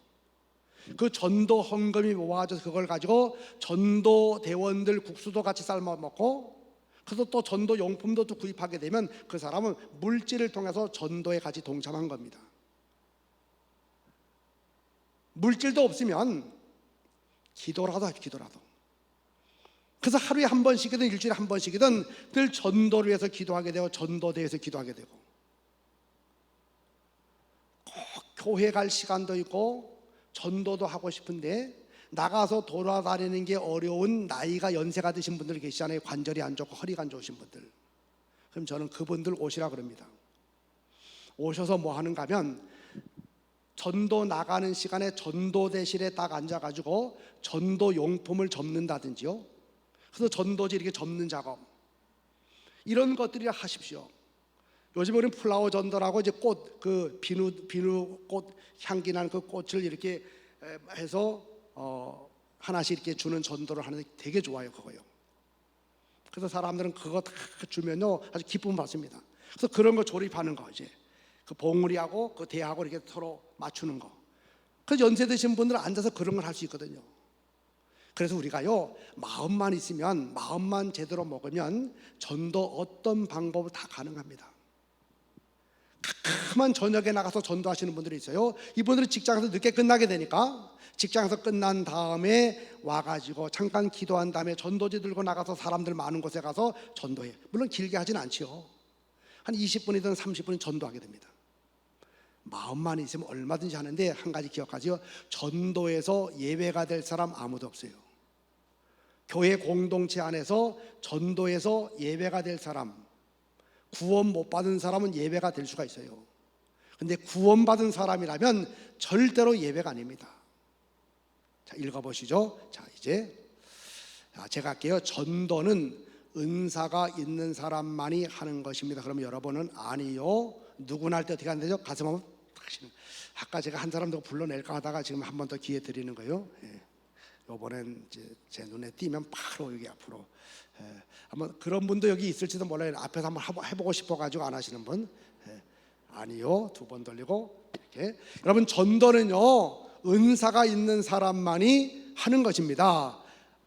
그 전도 헌금이 모아져서 그걸 가지고 전도 대원들 국수도 같이 삶아 먹고, 그래서 또 전도 용품도 또 구입하게 되면 그 사람은 물질을 통해서 전도에 같이 동참한 겁니다. 물질도 없으면 기도라도 하십시오, 기도라도. 그래서 하루에 한 번씩이든 일주일에 한 번씩이든 늘 전도를 위해서 기도하게 되고 전도대에서 기도하게 되고, 꼭 교회 갈 시간도 있고 전도도 하고 싶은데 나가서 돌아다니는 게 어려운 나이가 연세가 드신 분들 계시잖아요. 관절이 안 좋고 허리가 안 좋으신 분들. 그럼 저는 그분들 오시라 그럽니다. 오셔서 뭐 하는가 하면 전도 나가는 시간에 전도대실에 딱 앉아가지고 전도 용품을 접는다든지요. 그래서 전도지 이렇게 접는 작업, 이런 것들이 하십시오. 요즘 우리는 플라워 전도라고 이제 꽃, 그 비누 꽃 향기 나는 그 꽃을 이렇게 해서 하나씩 이렇게 주는 전도를 하는데 되게 좋아요, 그거요. 그래서 사람들은 그거 다 주면요 아주 기쁨 받습니다. 그래서 그런 거 조립하는 거, 이제 그 봉우리하고 그 대하고 이렇게 서로 맞추는 거. 그 연세 드신 분들은 앉아서 그런 걸 할 수 있거든요. 그래서 우리가요, 마음만 있으면, 마음만 제대로 먹으면 전도 어떤 방법을 다 가능합니다. 가끔한 저녁에 나가서 전도하시는 분들이 있어요. 이분들은 직장에서 늦게 끝나게 되니까 직장에서 끝난 다음에 와가지고 잠깐 기도한 다음에 전도지 들고 나가서 사람들 많은 곳에 가서 전도해. 물론 길게 하진 않지요. 한 20분이든 30분은 전도하게 됩니다. 마음만 있으면 얼마든지 하는데, 한 가지 기억하세요. 전도에서 예외가 될 사람 아무도 없어요. 교회 공동체 안에서 전도에서 예외가 될 사람, 구원 못 받은 사람은 예외가 될 수가 있어요. 근데 구원받은 사람이라면 절대로 예외가 아닙니다. 자, 읽어보시죠. 자, 이제 제가 할게요. 전도는 은사가 있는 사람만이 하는 것입니다. 그러면 여러분은 아니요, 누구나 할 때 어떻게 하는 되죠? 가슴 한번 탁 치는. 아까 제가 한 사람 더 불러낼까 하다가 지금 한 번 더 기회 드리는 거예요. 요번엔 이제 제 눈에 띄면 바로 여기 앞으로. 한번 그런 분도 여기 있을지도 몰라요. 앞에서 한번 해보고 싶어가지고 안 하시는 분. 아니요, 두 번 돌리고 이렇게. 여러분, 전도는요 은사가 있는 사람만이 하는 것입니다.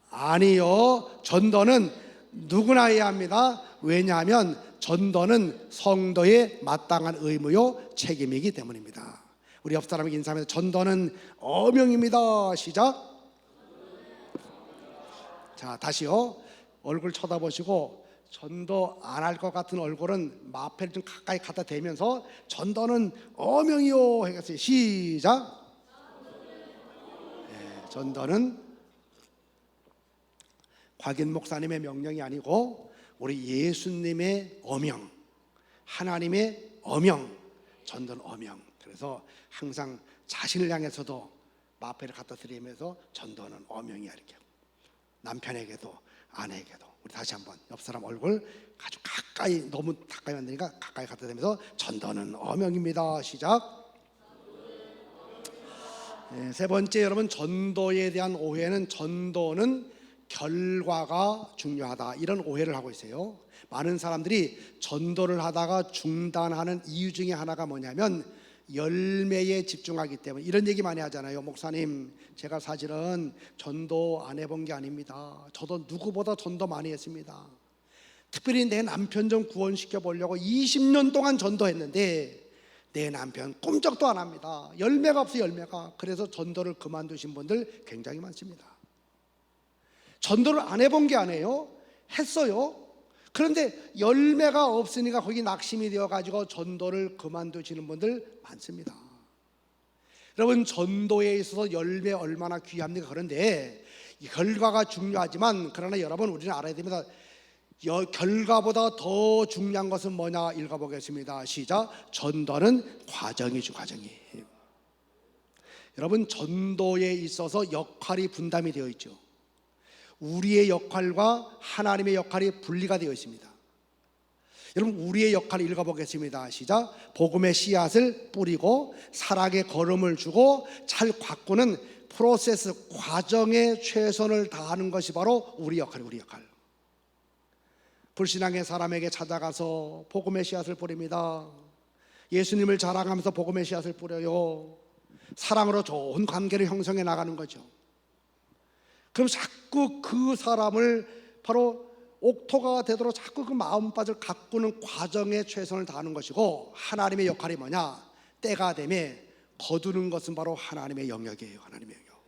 아니요, 전도는 누구나 해야 합니다. 왜냐하면 전도는 성도의 마땅한 의무요 책임이기 때문입니다. 우리 옆 사람에게 인사하면서 전도는 어명입니다. 시작. 자, 다시요. 얼굴 쳐다보시고 전도 안 할 것 같은 얼굴은 마패를 좀 가까이 갖다 대면서 전도는 어명이요 하겠어요. 시작. 전도는 곽인 목사님의 명령이 아니고 우리 예수님의 어명, 하나님의 어명, 전도는 어명. 그래서 항상 자신을 향해서도 마패를 갖다 드리면서 전도는 어명이야, 이렇게. 남편에게도 아내에게도. 우리 다시 한번 옆 사람 얼굴 아주 가까이, 너무 가까이 만드니까 가까이 갖다 대면서 전도는 어명입니다. 시작. 세 번째, 여러분, 전도에 대한 오해는 전도는 결과가 중요하다, 이런 오해를 하고 있어요. 많은 사람들이 전도를 하다가 중단하는 이유 중에 하나가 뭐냐면 열매에 집중하기 때문에. 이런 얘기 많이 하잖아요. 목사님, 제가 사실은 전도 안 해본 게 아닙니다. 저도 누구보다 전도 많이 했습니다. 특별히 내 남편 좀 구원시켜 보려고 20년 동안 전도했는데 내 남편 꿈쩍도 안 합니다. 열매가 없어요, 열매가. 그래서 전도를 그만두신 분들 굉장히 많습니다. 전도를 안 해본 게 아니에요. 했어요. 그런데 열매가 없으니까 거기 낙심이 되어가지고 전도를 그만두시는 분들 많습니다. 여러분, 전도에 있어서 열매 얼마나 귀합니까? 그런데 결과가 중요하지만, 그러나 여러분, 우리는 알아야 됩니다. 결과보다 더 중요한 것은 뭐냐? 읽어보겠습니다. 시작. 전도는 과정이죠, 과정이. 여러분, 전도에 있어서 역할이 분담이 되어 있죠. 우리의 역할과 하나님의 역할이 분리가 되어 있습니다. 여러분, 우리의 역할을 읽어보겠습니다. 시작. 복음의 씨앗을 뿌리고 살아게 걸음을 주고 잘 가꾸는 프로세스, 과정에 최선을 다하는 것이 바로 우리 역할이에요, 우리 역할. 불신앙의 사람에게 찾아가서 복음의 씨앗을 뿌립니다. 예수님을 자랑하면서 복음의 씨앗을 뿌려요. 사랑으로 좋은 관계를 형성해 나가는 거죠. 그럼 자꾸 그 사람을 바로 옥토가 되도록 자꾸 그 마음밭을 가꾸는 과정에 최선을 다하는 것이고, 하나님의 역할이 뭐냐? 때가 되면 거두는 것은 바로 하나님의 영역이에요. 하나님의 영역.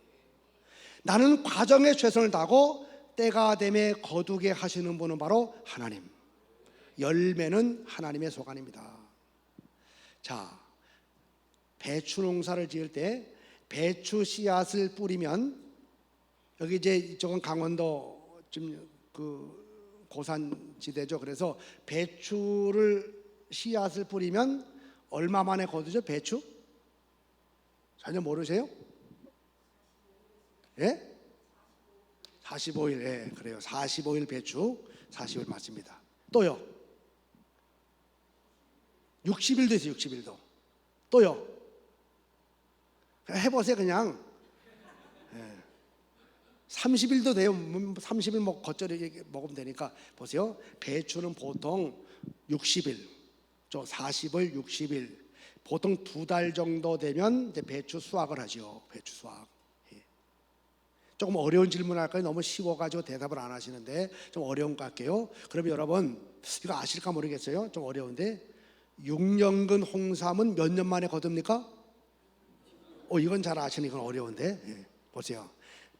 나는 과정에 최선을 다하고 때가 되면 거두게 하시는 분은 바로 하나님. 열매는 하나님의 소관입니다. 자, 배추 농사를 지을 때 배추 씨앗을 뿌리면, 여기 이제 이쪽은 강원도 좀 고산지대죠. 그래서 배추를 씨앗을 뿌리면 얼마 만에 거두죠? 배추? 전혀 모르세요? 예? 45일. 예, 그래요. 45일 배추. 40일 맞습니다. 또요. 60일도 있어요. 60일도. 또요. 해보세요. 그냥 30일도 돼요. 30일 겉절이 먹으면 되니까. 보세요. 배추는 보통 60일, 40일, 60일, 보통 2달 정도 되면 이제 배추 수확을 하죠. 배추 수확. 조금 어려운 질문 할까요? 너무 쉬워가지고 대답을 안 하시는데 좀 어려운 것 같게요. 그럼 여러분 이거 아실까 모르겠어요. 좀 어려운데 6년근 홍삼은 몇 년 만에 거둡니까? 이건 잘 아시는, 이건 어려운데. 보세요.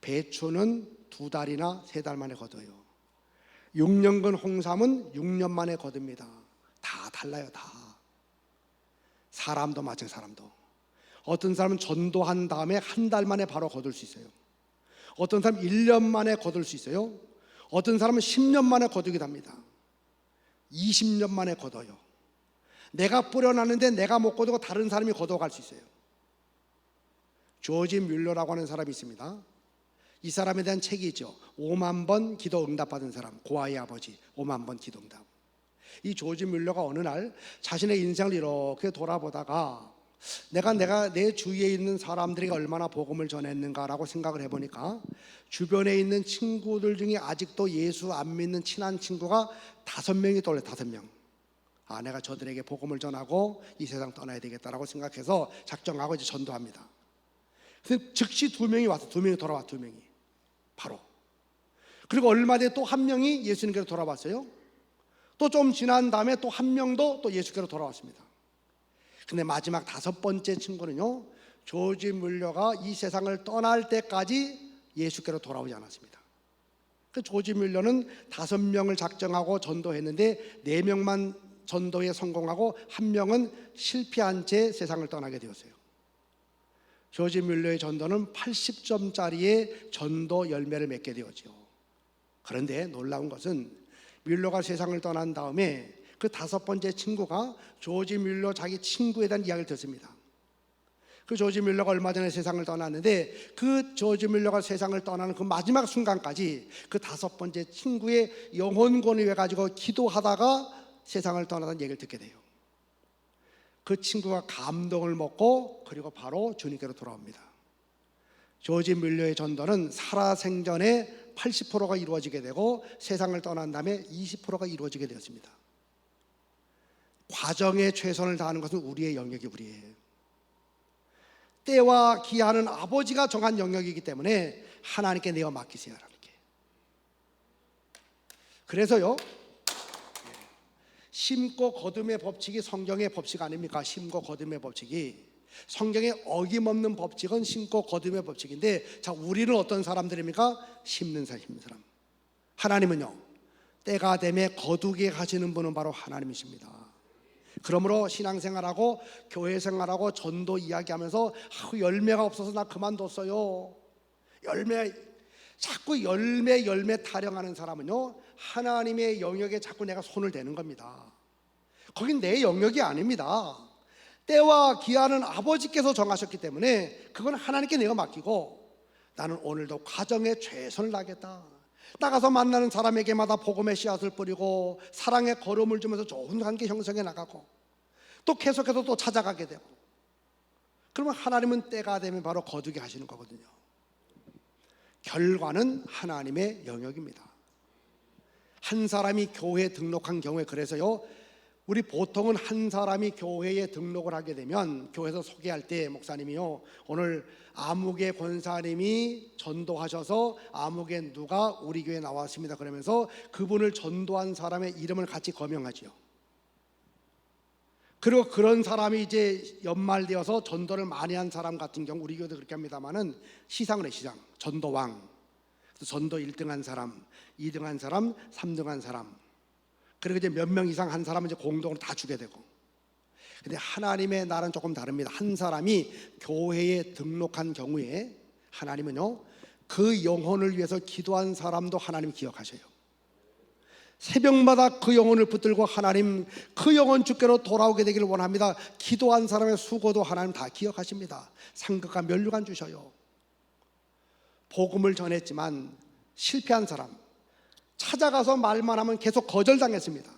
배추는 2달이나 3달 만에 거둬요. 6년근 홍삼은 6년 만에 거둡니다. 다 달라요. 다. 사람도 마찬가지. 사람도 어떤 사람은 전도한 다음에 한 달 만에 바로 거둘 수 있어요. 어떤 사람은 1년 만에 거둘 수 있어요. 어떤 사람은 10년 만에 거두기도 합니다. 20년 만에 거둬요. 내가 뿌려놨는데 내가 못 거두고 다른 사람이 거둬갈 수 있어요. 조지 뮬러라고 하는 사람이 있습니다. 이 사람에 대한 책이 있죠. 5만 번 기도 응답받은 사람, 고아의 아버지. 5만 번 기도 응답. 이 조지 뮬러가 어느 날 자신의 인생을 이렇게 돌아보다가 내가 내 주위에 있는 사람들이 얼마나 복음을 전했는가라고 생각을 해보니까 주변에 있는 친구들 중에 아직도 예수 안 믿는 친한 친구가 5명이 떠올려요. 5명. 내가 저들에게 복음을 전하고 이 세상 떠나야 되겠다라고 생각해서 작정하고 이제 전도합니다. 그래서 즉시 2명이 와서 2명이 돌아와. 2명이 바로. 그리고 얼마 뒤에 또 1명이 예수님께로 돌아왔어요. 또 좀 지난 다음에 또 1명도 또 예수께로 돌아왔습니다. 근데 마지막 5번째 친구는요, 조지 뮬러가 이 세상을 떠날 때까지 예수께로 돌아오지 않았습니다. 그 조지 뮬러는 5명을 작정하고 전도했는데 4명만 전도에 성공하고 1명은 실패한 채 세상을 떠나게 되었어요. 조지 뮬러의 전도는 80점짜리의 전도 열매를 맺게 되었죠. 그런데 놀라운 것은 뮬러가 세상을 떠난 다음에 그 5번째 친구가 조지 뮬러 자기 친구에 대한 이야기를 듣습니다. 그 조지 뮬러가 얼마 전에 세상을 떠났는데 그 조지 뮬러가 세상을 떠나는 그 마지막 순간까지 그 5번째 친구의 영혼 권유해 가지고 기도하다가 세상을 떠나는 얘기를 듣게 돼요. 그 친구가 감동을 먹고 그리고 바로 주님께로 돌아옵니다. 조지 뮬러의 전도는 살아생전에 80%가 이루어지게 되고 세상을 떠난 다음에 20%가 이루어지게 되었습니다. 과정에 최선을 다하는 것은 우리의 영역이 우리예요. 때와 기한은 아버지가 정한 영역이기 때문에 하나님께 내어 맡기세요. 이렇게. 그래서요, 심고 거둠의 법칙이 성경의 법칙 아닙니까? 심고 거둠의 법칙이. 성경의 어김없는 법칙은 심고 거둠의 법칙인데, 자, 우리는 어떤 사람들입니까? 심는 사람, 심는 사람. 하나님은요, 때가 되매 거두게 하시는 분은 바로 하나님이십니다. 그러므로 신앙생활하고 교회생활하고 전도 이야기하면서 열매가 없어서 나 그만뒀어요. 자꾸 열매 타령하는 사람은요, 하나님의 영역에 자꾸 내가 손을 대는 겁니다. 거긴 내 영역이 아닙니다. 때와 기한은 아버지께서 정하셨기 때문에 그건 하나님께 내가 맡기고, 나는 오늘도 과정에 최선을 다하겠다. 나가서 만나는 사람에게마다 복음의 씨앗을 뿌리고 사랑의 걸음을 주면서 좋은 관계 형성해 나가고 또 계속해서 또 찾아가게 되고, 그러면 하나님은 때가 되면 바로 거두게 하시는 거거든요. 결과는 하나님의 영역입니다. 한 사람이 교회에 등록한 경우에, 그래서요, 우리 보통은 한 사람이 교회에 등록을 하게 되면 교회에서 소개할 때 목사님이요, 오늘 아무개 권사님이 전도하셔서 아무개 누가 우리 교회에 나왔습니다 그러면서 그분을 전도한 사람의 이름을 같이 거명하지요. 그리고 그런 사람이 이제 연말되어서 전도를 많이 한 사람 같은 경우, 우리 교회도 그렇게 합니다만은 시상을 해. 시상, 전도왕, 전도 1등한 사람, 2등한 사람, 3등한 사람, 그리고 이제 몇 명 이상 한 사람은 이제 공동으로 다 주게 되고. 근데 하나님의 날은 조금 다릅니다. 한 사람이 교회에 등록한 경우에 하나님은요, 그 영혼을 위해서 기도한 사람도 하나님 기억하셔요. 새벽마다 그 영혼을 붙들고 하나님 그 영혼 주께로 돌아오게 되기를 원합니다. 기도한 사람의 수고도 하나님 다 기억하십니다. 상급과 면류관 주셔요. 복음을 전했지만 실패한 사람, 찾아가서 말만 하면 계속 거절당했습니다.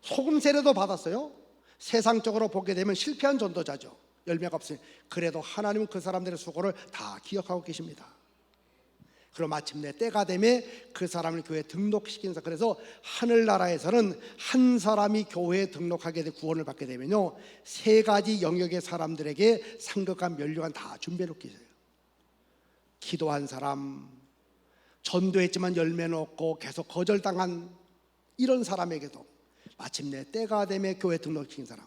소금 세례도 받았어요. 세상적으로 보게 되면 실패한 전도자죠. 열매가 없으니. 그래도 하나님은 그 사람들의 수고를 다 기억하고 계십니다. 그리고 마침내 때가 되면 그 사람을 교회에 등록시킨다. 그래서 하늘나라에서는 한 사람이 교회에 등록하게 돼 구원을 받게 되면요, 세 가지 영역의 사람들에게 상급과 면류관 다 준비해놓고 있어요. 기도한 사람, 전도했지만 열매는 없고 계속 거절당한 이런 사람에게도 마침내 때가 되면 교회 등록시킨 사람.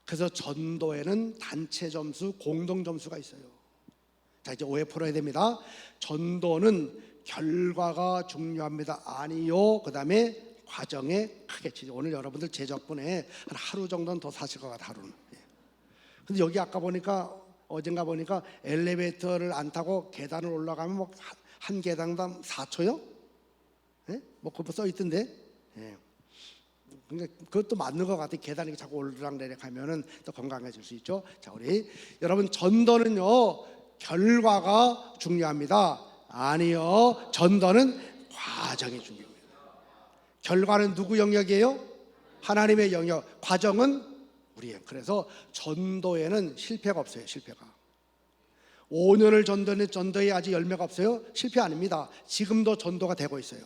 그래서 전도에는 단체 점수, 공동 점수가 있어요. 자, 이제 오해 풀어야 됩니다. 전도는 결과가 중요합니다. 아니요. 그 다음에 과정에 크게 치죠. 오늘 여러분들 제 덕분에 한 하루 정도는 더 사실 것 같아요. 하루는. 근데 여기 아까 보니까, 어젠가 보니까 엘리베이터를 안 타고 계단을 올라가면 뭐 한 계단당 4초요? 예? 뭐 그거 써 있던데. 예. 그러니까 그것도 맞는 것 같아요. 계단이 자꾸 오르락내리락 하면은 또 건강해질 수 있죠. 자, 우리 여러분, 전도는요 결과가 중요합니다. 아니요, 전도는 과정이 중요합니다. 결과는 누구 영역이에요? 하나님의 영역. 과정은 우리예요. 그래서 전도에는 실패가 없어요. 실패가. 5년을 전도에 아직 열매가 없어요? 실패 아닙니다. 지금도 전도가 되고 있어요.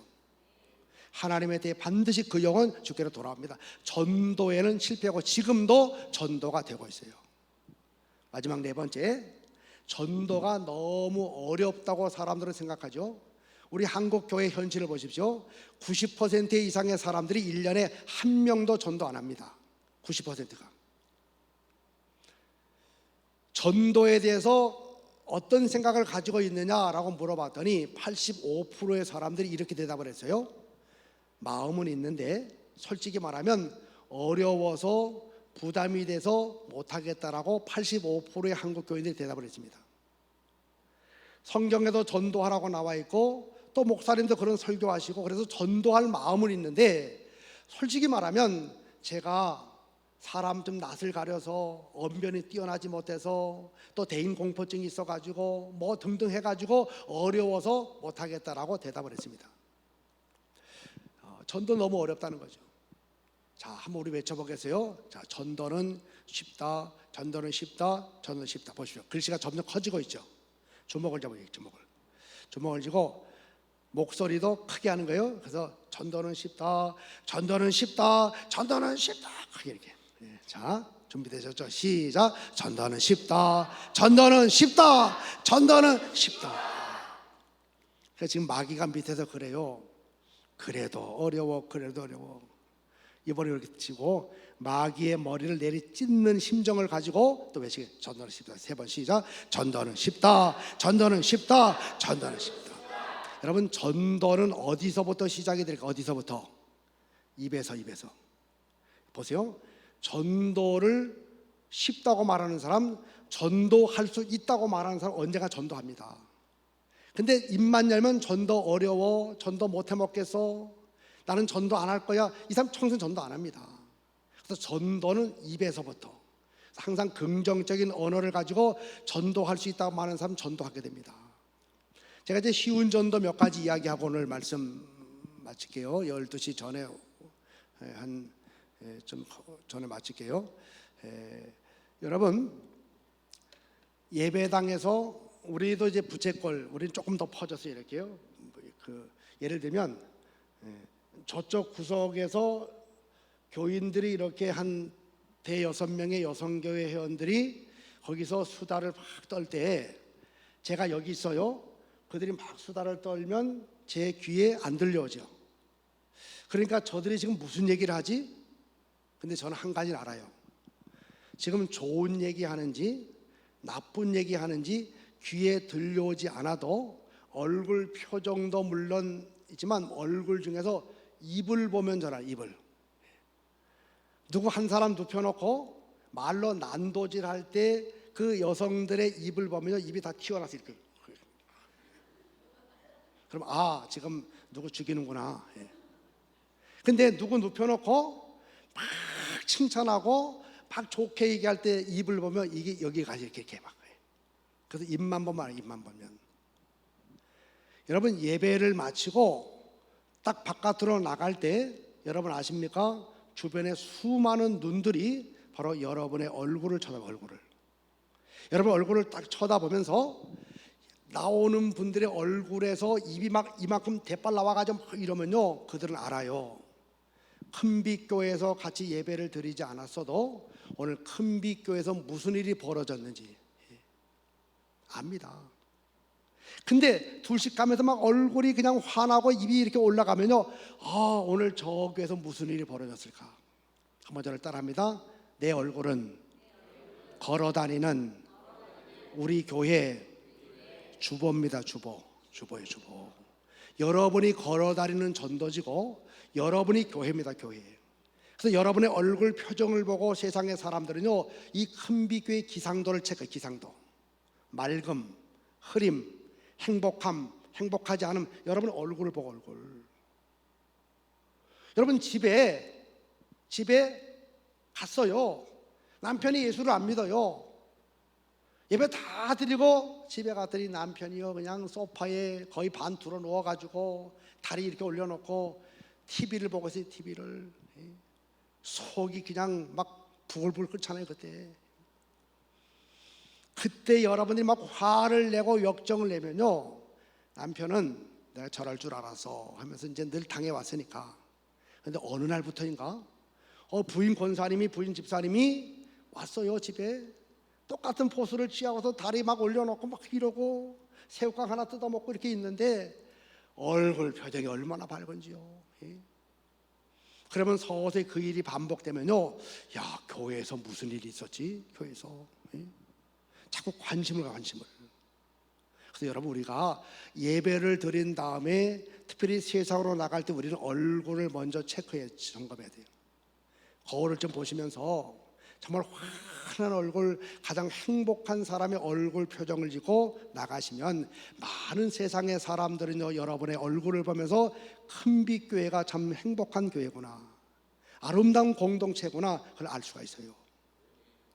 하나님에 대해 반드시 그 영은 주께로 돌아옵니다. 전도에는 실패하고 지금도 전도가 되고 있어요. 마지막 네 번째, 전도가 너무 어렵다고 사람들은 생각하죠. 우리 한국 교회 현실을 보십시오. 90% 이상의 사람들이 1년에 한 명도 전도 안 합니다. 90%가. 전도에 대해서 어떤 생각을 가지고 있느냐라고 물어봤더니 85%의 사람들이 이렇게 대답을 했어요. 마음은 있는데 솔직히 말하면 어려워서 부담이 돼서 못하겠다라고 85%의 한국 교인들이 대답을 했습니다. 성경에도 전도하라고 나와 있고 또 목사님도 그런 설교하시고 그래서 전도할 마음은 있는데 솔직히 말하면 제가 사람 좀 낯을 가려서 언변이 뛰어나지 못해서 또 대인공포증이 있어가지고 뭐 등등 해가지고 어려워서 못하겠다라고 대답을 했습니다. 전도 너무 어렵다는 거죠. 자, 한번 우리 외쳐보겠어요. 자, 전도는 쉽다, 전도는 쉽다, 전도는 쉽다. 보십시오. 글씨가 점점 커지고 있죠. 주먹을 잡으세요. 주먹을 쥐고 목소리도 크게 하는 거예요. 그래서 전도는 쉽다, 전도는 쉽다, 전도는 쉽다. 크게 이렇게. 자, 준비되셨죠? 시작. 전도는 쉽다, 전도는 쉽다, 전도는 쉽다. 그래서 지금 마귀가 밑에서 그래요. 그래도 어려워, 그래도 어려워. 이번에 이렇게 치고 마귀의 머리를 내리 찢는 심정을 가지고 또 외치게. 전도는 쉽다. 세 번 시작. 전도는 쉽다, 전도는 쉽다, 전도는 쉽다. 여러분, 전도는 어디서부터 시작이 될까? 어디서부터? 입에서. 보세요. 전도를 쉽다고 말하는 사람, 전도할 수 있다고 말하는 사람 언제가 전도합니다. 근데 입만 열면 전도 어려워, 전도 못해 먹겠어, 나는 전도 안 할 거야, 이 사람 평생 전도 안 합니다. 그래서 전도는 입에서부터. 항상 긍정적인 언어를 가지고 전도할 수 있다고 말하는 사람 전도하게 됩니다. 제가 이제 쉬운 전도 몇 가지 이야기하고 오늘 말씀 마칠게요. 12시 전에 좀 전에 마칠게요. 여러분, 예배당에서 우리도 이제 부채꼴, 우리는 조금 더 퍼져서 이렇게요. 예를 들면 저쪽 구석에서 교인들이 이렇게 한 대여섯 명의 여성교회 회원들이 거기서 수다를 막 떨 때 제가 여기 있어요. 그들이 막 수다를 떨면 제 귀에 안 들려오죠. 그러니까 저들이 지금 무슨 얘기를 하지? 근데 저는 한 가지를 알아요. 지금 좋은 얘기 하는지 나쁜 얘기 하는지 귀에 들려오지 않아도 얼굴 표정도 물론 있지만 얼굴 중에서 입을 보면 저는 입을, 누구 한 사람 눕혀놓고 말로 난도질할 때 그 여성들의 입을 보면 입이 다 튀어나와서 이렇게. 그럼 지금 누구 죽이는구나. 예. 근데 누구 눕혀놓고 막 칭찬하고 막 좋게 얘기할 때 입을 보면 이게 여기가 이렇게 막. 그래서 입만 보면 입만 보면. 여러분 예배를 마치고 딱 바깥으로 나갈 때 여러분 아십니까? 주변에 수많은 눈들이 바로 여러분의 얼굴을 쳐다봐요. 얼굴을. 여러분 얼굴을 딱 쳐다보면서 나오는 분들의 얼굴에서 입이 막 이만큼 대빨 나와가지고 막 이러면요, 그들은 알아요. 큰빛교회에서 같이 예배를 드리지 않았어도 오늘 큰빛교회에서 무슨 일이 벌어졌는지 압니다. 근데 둘씩 가면서 막 얼굴이 그냥 환하고 입이 이렇게 올라가면요, 오늘 저 교회에서 무슨 일이 벌어졌을까? 한번 저를 따라합니다. 내 얼굴은 걸어다니는 우리 교회 주보입니다. 주보예요, 주보. 여러분이 걸어다니는 전도지고 여러분이 교회입니다, 교회. 그래서 여러분의 얼굴 표정을 보고 세상의 사람들은요, 이 큰빛교회 기상도를 체크해요. 기상도. 맑음, 흐림, 행복함, 행복하지 않음. 여러분의 얼굴을 보고 얼굴. 여러분 집에 갔어요. 남편이 예수를 안 믿어요. 예배 다 드리고 집에 갔더니 남편이요, 그냥 소파에 거의 반 들어 누워가지고 다리 이렇게 올려놓고 TV를 보고 있어요. TV를. 속이 그냥 막 부글부글 끓잖아요. 그때 여러분들이 막 화를 내고 역정을 내면요, 남편은 내가 저럴 줄 알아서 하면서 이제 늘 당해왔으니까. 근데 어느 날부터인가 부인 권사님이, 부인 집사님이 왔어요. 집에 똑같은 포스를 취하고서 다리 막 올려놓고 막 이러고 새우깡 하나 뜯어먹고 이렇게 있는데 얼굴 표정이 얼마나 밝은지요. 그러면 서서히 그 일이 반복되면요, 야, 교회에서 무슨 일이 있었지? 교회에서. 자꾸 관심을. 그래서 여러분 우리가 예배를 드린 다음에 특별히 세상으로 나갈 때 우리는 얼굴을 먼저 점검해야 돼요. 거울을 좀 보시면서 정말 환한 얼굴, 가장 행복한 사람의 얼굴 표정을 짓고 나가시면 많은 세상의 사람들은요, 여러분의 얼굴을 보면서 큰빛교회가 참 행복한 교회구나, 아름다운 공동체구나, 그걸 알 수가 있어요.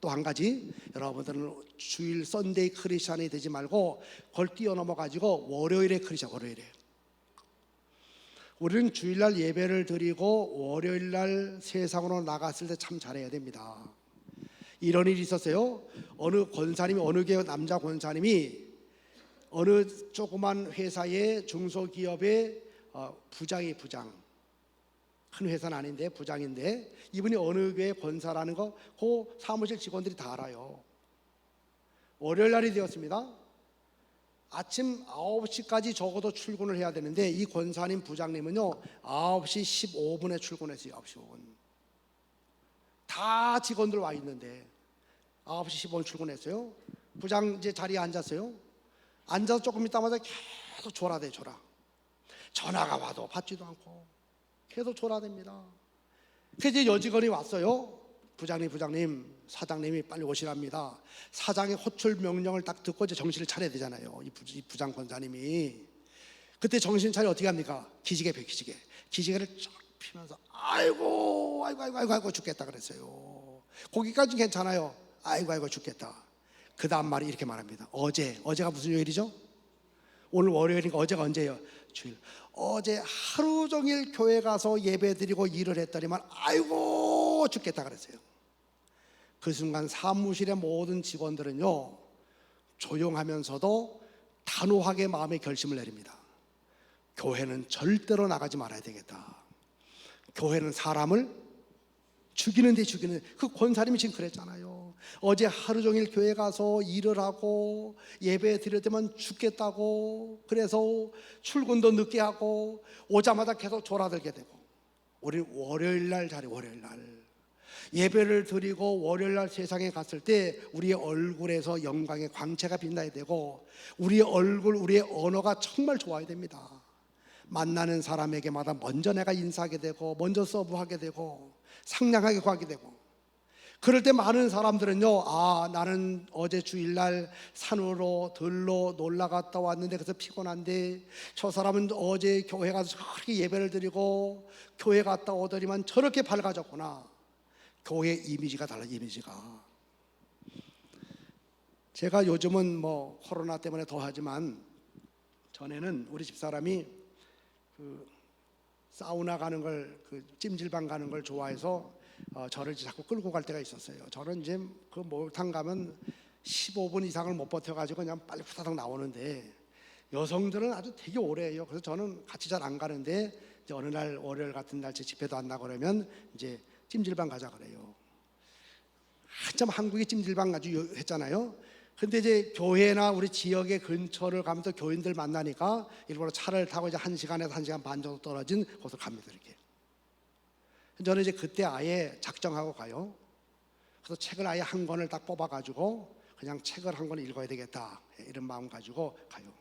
또 한 가지, 여러분들은 주일 썬데이 크리스찬이 되지 말고 그걸 뛰어넘어 가지고 월요일의 크리스찬. 월요일에 우리는 주일날 예배를 드리고 월요일날 세상으로 나갔을 때 참 잘해야 됩니다. 이런 일이 있었어요. 어느 권사님이, 어느 교회 남자 권사님이 어느 조그만 회사의 중소기업의 부장, 큰 회사는 아닌데 부장인데, 이분이 어느 교회 권사라는 거 그 사무실 직원들이 다 알아요. 월요일 날이 되었습니다. 아침 9시까지 적어도 출근을 해야 되는데 이 권사님 부장님은요 9시 15분에 출근했어요. 9시 15분. 다 직원들 와 있는데 9시 15분 출근했어요. 부장 이제 자리에 앉았어요. 앉아서 조금 있다마자 계속 졸아대. 전화가 와도 받지도 않고 계속 졸아댑니다. 그래서 이제 여직원이 왔어요. 부장님, 사장님이 빨리 오시랍니다. 사장의 호출 명령을 딱 듣고 이제 정신을 차려야 되잖아요. 이 부장 권사님이. 그때 정신 차려 어떻게 합니까? 기지개 펴, 기지개를 쫙 피면서 아이고 죽겠다 그랬어요. 거기까지 괜찮아요. 아이고 죽겠다. 그 다음 말이 이렇게 말합니다. 어제가 무슨 요일이죠? 오늘 월요일이니까 어제가 언제예요? 주일. 어제 하루 종일 교회 가서 예배 드리고 일을 했더니만 아이고 죽겠다 그랬어요. 그 순간 사무실의 모든 직원들은요 조용하면서도 단호하게 마음의 결심을 내립니다. 교회는 절대로 나가지 말아야 되겠다. 교회는 사람을 죽이는데 그 권사님이 지금 그랬잖아요. 어제 하루 종일 교회 가서 일을 하고 예배 드릴 때만 죽겠다고, 그래서 출근도 늦게 하고 오자마자 계속 졸아들게 되고. 우리 월요일날 월요일날 예배를 드리고 월요일날 세상에 갔을 때 우리의 얼굴에서 영광의 광채가 빛나야 되고, 우리의 얼굴, 우리의 언어가 정말 좋아야 됩니다. 만나는 사람에게마다 먼저 내가 인사하게 되고 먼저 서브하게 되고 상냥하게 구하게 되고. 그럴 때 많은 사람들은요, 아, 나는 어제 주일날 산으로 들로 놀러 갔다 왔는데 그래서 피곤한데, 저 사람은 어제 교회 가서 저렇게 예배를 드리고 교회 갔다 오더니만 저렇게 밝아졌구나. 교회 이미지가 달라, 이미지가. 제가 요즘은 뭐 코로나 때문에 더 하지만, 전에는 우리 집사람이 그 사우나 가는 걸, 그 찜질방 가는 걸 좋아해서 저를 자꾸 끌고 갈 때가 있었어요. 저는 이제 그 목욕탕 가면 15분 이상을 못 버텨가지고 그냥 빨리 후다닥 나오는데, 여성들은 아주 되게 오래 해요. 그래서 저는 같이 잘 안 가는데, 이제 어느 날 월요일 같은 날 제 집회도 안 나고 그러면 이제 찜질방 가자 그래요. 한참 한국에 찜질방 아주 했잖아요. 근데 이제 교회나 우리 지역의 근처를 가면서 교인들 만나니까 일부러 차를 타고 이제 1시간에서 1시간 반 정도 떨어진 곳을 갑니다, 이렇게. 저는 이제 그때 아예 작정하고 가요. 그래서 책을 아예 한 권을 딱 뽑아가지고 그냥 책을 한 권 읽어야 되겠다, 이런 마음 가지고 가요.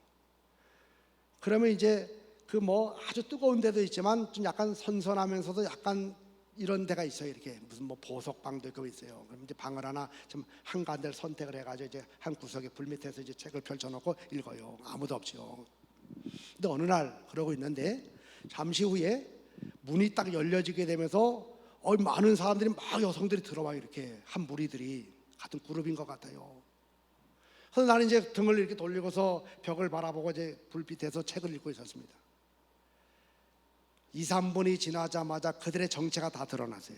그러면 이제 그 뭐 아주 뜨거운 데도 있지만 좀 약간 선선하면서도 약간 이런 데가 있어요. 이렇게 무슨 뭐 보석방도 있고 있어요. 그럼 이제 방을 하나 좀 한가운데를 선택을 해가지고 이제 한 구석에 불 밑에서 이제 책을 펼쳐놓고 읽어요. 아무도 없죠. 근데 어느 날 그러고 있는데 잠시 후에 문이 딱 열려지게 되면서 많은 사람들이 막 여성들이 들어와요. 이렇게 한 무리들이 같은 그룹인 것 같아요. 그래서 나는 이제 등을 이렇게 돌리고서 벽을 바라보고 이제 불빛에서 책을 읽고 있었습니다. 2, 3분이 지나자마자 그들의 정체가 다 드러나세요.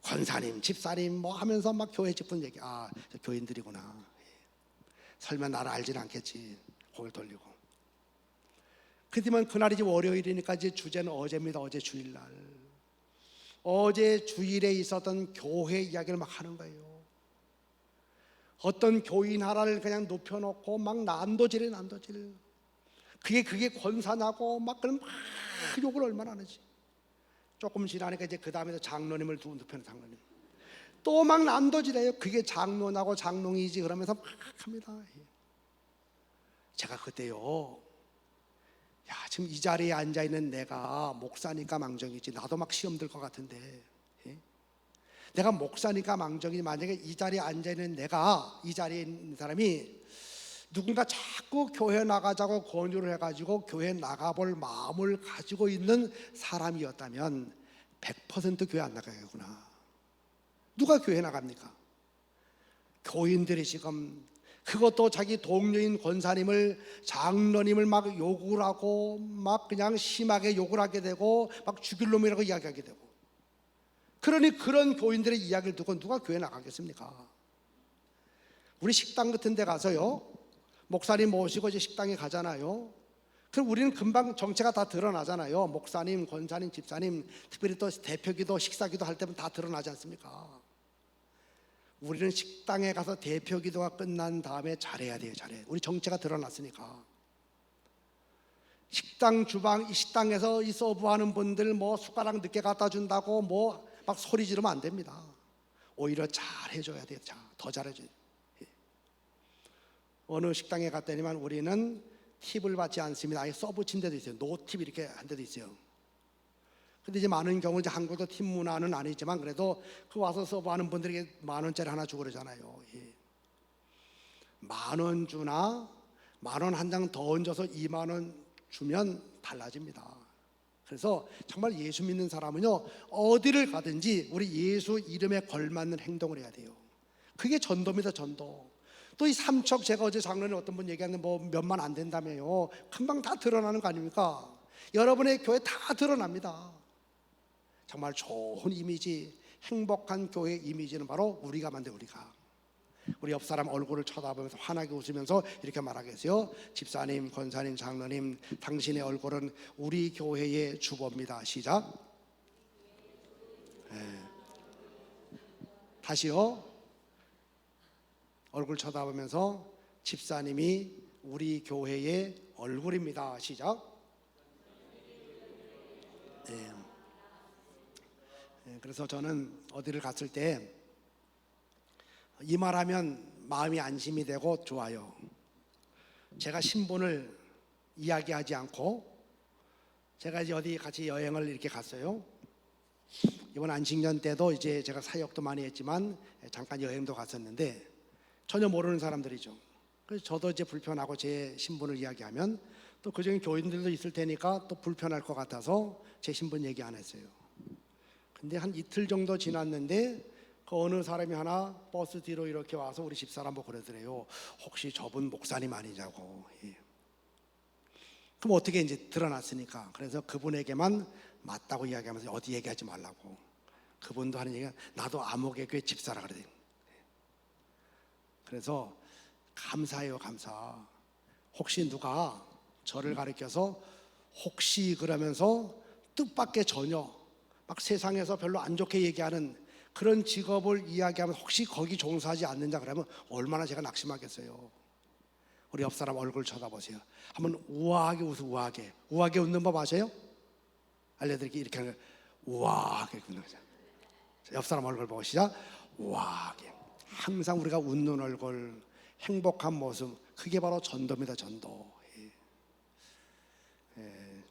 권사님, 집사님 뭐 하면서 막 교회 집분 얘기. 아, 저 교인들이구나. 설마 나를 알지는 않겠지. 고개를 돌리고. 그렇지만 그날이 이제 월요일이니까 이제 주제는 어제입니다. 어제 주일날. 어제 주일에 있었던 교회 이야기를 막 하는 거예요. 어떤 교인 하나를 그냥 높여놓고 막 난도질해, 난도질. 그게 권사냐고 막 그런 막 욕을 얼마나 하는지. 조금 지나니까 이제 그 다음에 장로님을 두고 높여놓은 장로님. 또 막 난도질해요. 그게 장로냐고 장롱이지 그러면서 막 합니다. 제가 그때요, 야, 지금 이 자리에 앉아있는 내가 목사니까 망정이지, 나도 막 시험 들 것 같은데, 내가 목사니까 망정이지, 만약에 이 자리에 앉아있는 내가, 이 자리에 있는 사람이 누군가 자꾸 교회 나가자고 권유를 해가지고 교회 나가볼 마음을 가지고 있는 사람이었다면 100% 교회 안 나가겠구나. 누가 교회 나갑니까? 교인들이 지금, 그것도 자기 동료인 권사님을, 장로님을 막 욕을 하고 막 그냥 심하게 욕을 하게 되고 막 죽일 놈이라고 이야기하게 되고, 그러니 그런 교인들의 이야기를 듣고 누가 교회 나가겠습니까? 우리 식당 같은 데 가서요, 목사님 모시고 이제 식당에 가잖아요. 그럼 우리는 금방 정체가 다 드러나잖아요. 목사님, 권사님, 집사님, 특별히 또 대표기도, 식사기도 할 때면 다 드러나지 않습니까? 우리는 식당에 가서 대표기도가 끝난 다음에 잘해야 돼요. 잘해. 우리 정체가 드러났으니까. 식당 주방, 이 식당에서 이 서브하는 분들 뭐 숟가락 늦게 갖다 준다고 뭐 막 소리 지르면 안 됩니다. 오히려 잘 해줘야 돼요. 더 잘해줘야 돼요. 어느 식당에 갔더니만 우리는 팁을 받지 않습니다. 아예 써붙인 데도 있어요. 노팁 이렇게 한 데도 있어요. 근데 이제 많은 경우 이제 한국도 팁 문화는 아니지만 그래도 그 와서 서브하는 분들에게 10,000원짜리 하나 주고 그러잖아요. 10,000원 주나 10,000원 한 장 더 얹어서 20,000원 주면 달라집니다. 그래서 정말 예수 믿는 사람은요, 어디를 가든지 우리 예수 이름에 걸맞는 행동을 해야 돼요. 그게 전도입니다. 전도. 또 이 삼척, 제가 어제 장로님 어떤 분 얘기하는데 뭐 몇만 안 된다며요. 금방 다 드러나는 거 아닙니까? 여러분의 교회 다 드러납니다. 정말 좋은 이미지, 행복한 교회 이미지는 바로 우리가 만든, 우리 옆 사람 얼굴을 쳐다보면서 환하게 웃으면서 이렇게 말하겠어요. 집사님, 권사님, 장로님, 당신의 얼굴은 우리 교회의 주보입니다. 시작. 다시요. 얼굴 쳐다보면서 집사님이 우리 교회의 얼굴입니다. 시작. 그래서 저는 어디를 갔을 때 이 말하면 마음이 안심이 되고 좋아요. 제가 신분을 이야기하지 않고, 제가 이제 어디 같이 여행을 이렇게 갔어요. 이번 안식년 때도 이제 제가 사역도 많이 했지만 잠깐 여행도 갔었는데 전혀 모르는 사람들이죠. 그래서 저도 이제 불편하고 제 신분을 이야기하면 또 그중에 교인들도 있을 테니까 또 불편할 것 같아서 제 신분 얘기 안 했어요. 근데 한 이틀 정도 지났는데 그 어느 사람이 하나 버스 뒤로 이렇게 와서 우리 집사람 보고 그러더래요. 혹시 저분 목사님 아니냐고. 예. 그럼 어떻게 이제 드러났으니까 그래서 그분에게만 맞다고 이야기하면서 어디 얘기하지 말라고. 그분도 하는 얘기가 나도 암흑의 교회 집사라 그래요. 그래서 감사해요, 감사. 혹시 누가 저를 가리켜서 혹시 그러면서 뜻밖의 전혀 막 세상에서 별로 안 좋게 얘기하는 그런 직업을 이야기하면 혹시 거기 종사하지 않는다 그러면 얼마나 제가 낙심하겠어요. 우리 옆 사람 얼굴 쳐다보세요. 한번 우아하게 웃으세요. 우아하게 웃는 법 아세요? 알려드릴게요. 이렇게 하는 거예요. 우아하게 웃는 거죠. 옆 사람 얼굴 보고 시작. 우아하게. 항상 우리가 웃는 얼굴, 행복한 모습, 그게 바로 전도입니다. 전도.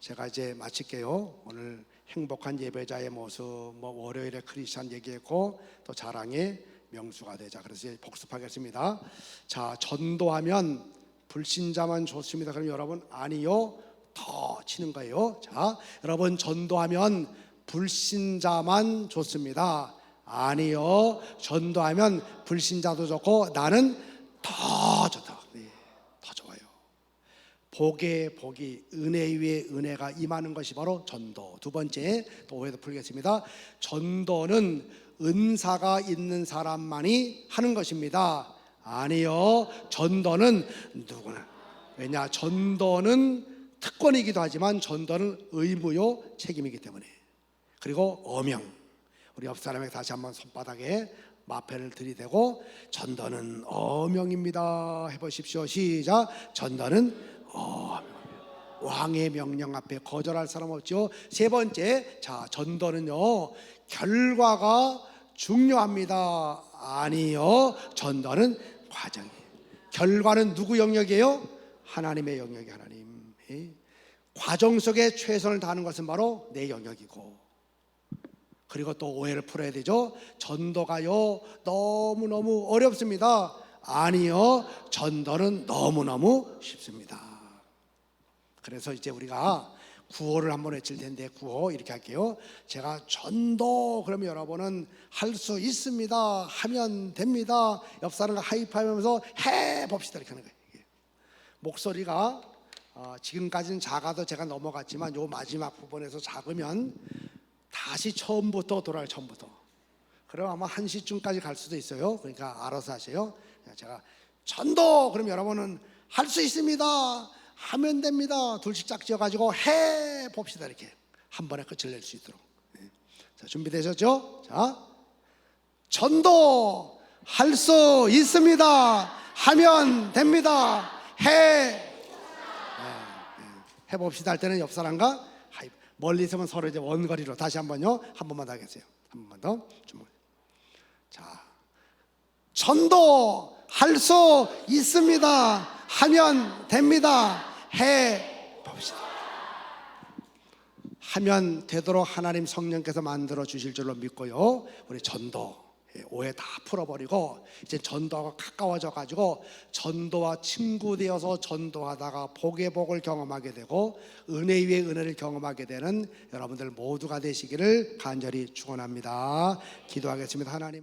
제가 이제 마칠게요. 오늘 행복한 예배자의 모습, 월요일에 크리스찬 얘기했고 또 자랑의 명수가 되자. 그래서 이제 복습하겠습니다. 자, 전도하면 불신자만 좋습니다. 그럼 여러분 아니요, 더 치는 거예요. 자, 여러분 전도하면 불신자만 좋습니다. 아니요, 전도하면 불신자도 좋고 나는 더 좋다. 네, 더 좋아요. 복이 은혜 위에 은혜가 임하는 것이 바로 전도. 두 번째 또 오해도 풀겠습니다. 전도는 은사가 있는 사람만이 하는 것입니다. 아니요, 전도는 누구나. 왜냐, 전도는 특권이기도 하지만 전도는 의무요 책임이기 때문에. 그리고 어명, 우리 옆 사람에게 다시 한번 손바닥에 마패를 들이대고 전도는 어명입니다 해보십시오. 시작. 전도는 왕의 명령 앞에 거절할 사람 없죠. 세 번째, 자, 전도는요 결과가 중요합니다. 아니요, 전도는 과정이에요. 결과는 누구 영역이에요? 하나님의 영역이. 하나님. 과정 속에 최선을 다하는 것은 바로 내 영역이고. 그리고 또 오해를 풀어야 되죠. 전도가요 너무너무 어렵습니다. 아니요, 전도는 너무너무 쉽습니다. 그래서 이제 우리가 구호를 한번 외칠 텐데, 구호 이렇게 할게요. 제가 전도 그러면 여러분은 할 수 있습니다, 하면 됩니다, 옆 사람과 하이파이하면서 해봅시다 이렇게 하는 거예요. 목소리가 지금까지는 작아도 제가 넘어갔지만 요 마지막 부분에서 작으면 다시 처음부터 돌아요. 처음부터. 그럼 아마 1시쯤까지 갈 수도 있어요. 그러니까 알아서 하세요. 제가 전도 그럼 여러분은 할 수 있습니다, 하면 됩니다, 둘씩 짝지어가지고 해봅시다 이렇게 한 번에 끝을 낼 수 있도록. 자, 준비되셨죠? 자, 전도 할 수 있습니다, 하면 됩니다, 해봅시다 할 때는 옆 사람과 멀리 있으면 서로 이제 원거리로 다시 한번요. 한 번만 더 하겠어요. 한 번만 더. 자, 전도 할 수 있습니다, 하면 됩니다, 해 봅시다. 하면 되도록 하나님 성령께서 만들어 주실 줄로 믿고요. 우리 전도 오해 다 풀어버리고 이제 전도하고 가까워져 가지고 전도와 친구 되어서 전도하다가 복의 복을 경험하게 되고 은혜 위에 은혜를 경험하게 되는 여러분들 모두가 되시기를 간절히 축원합니다. 기도하겠습니다. 하나님.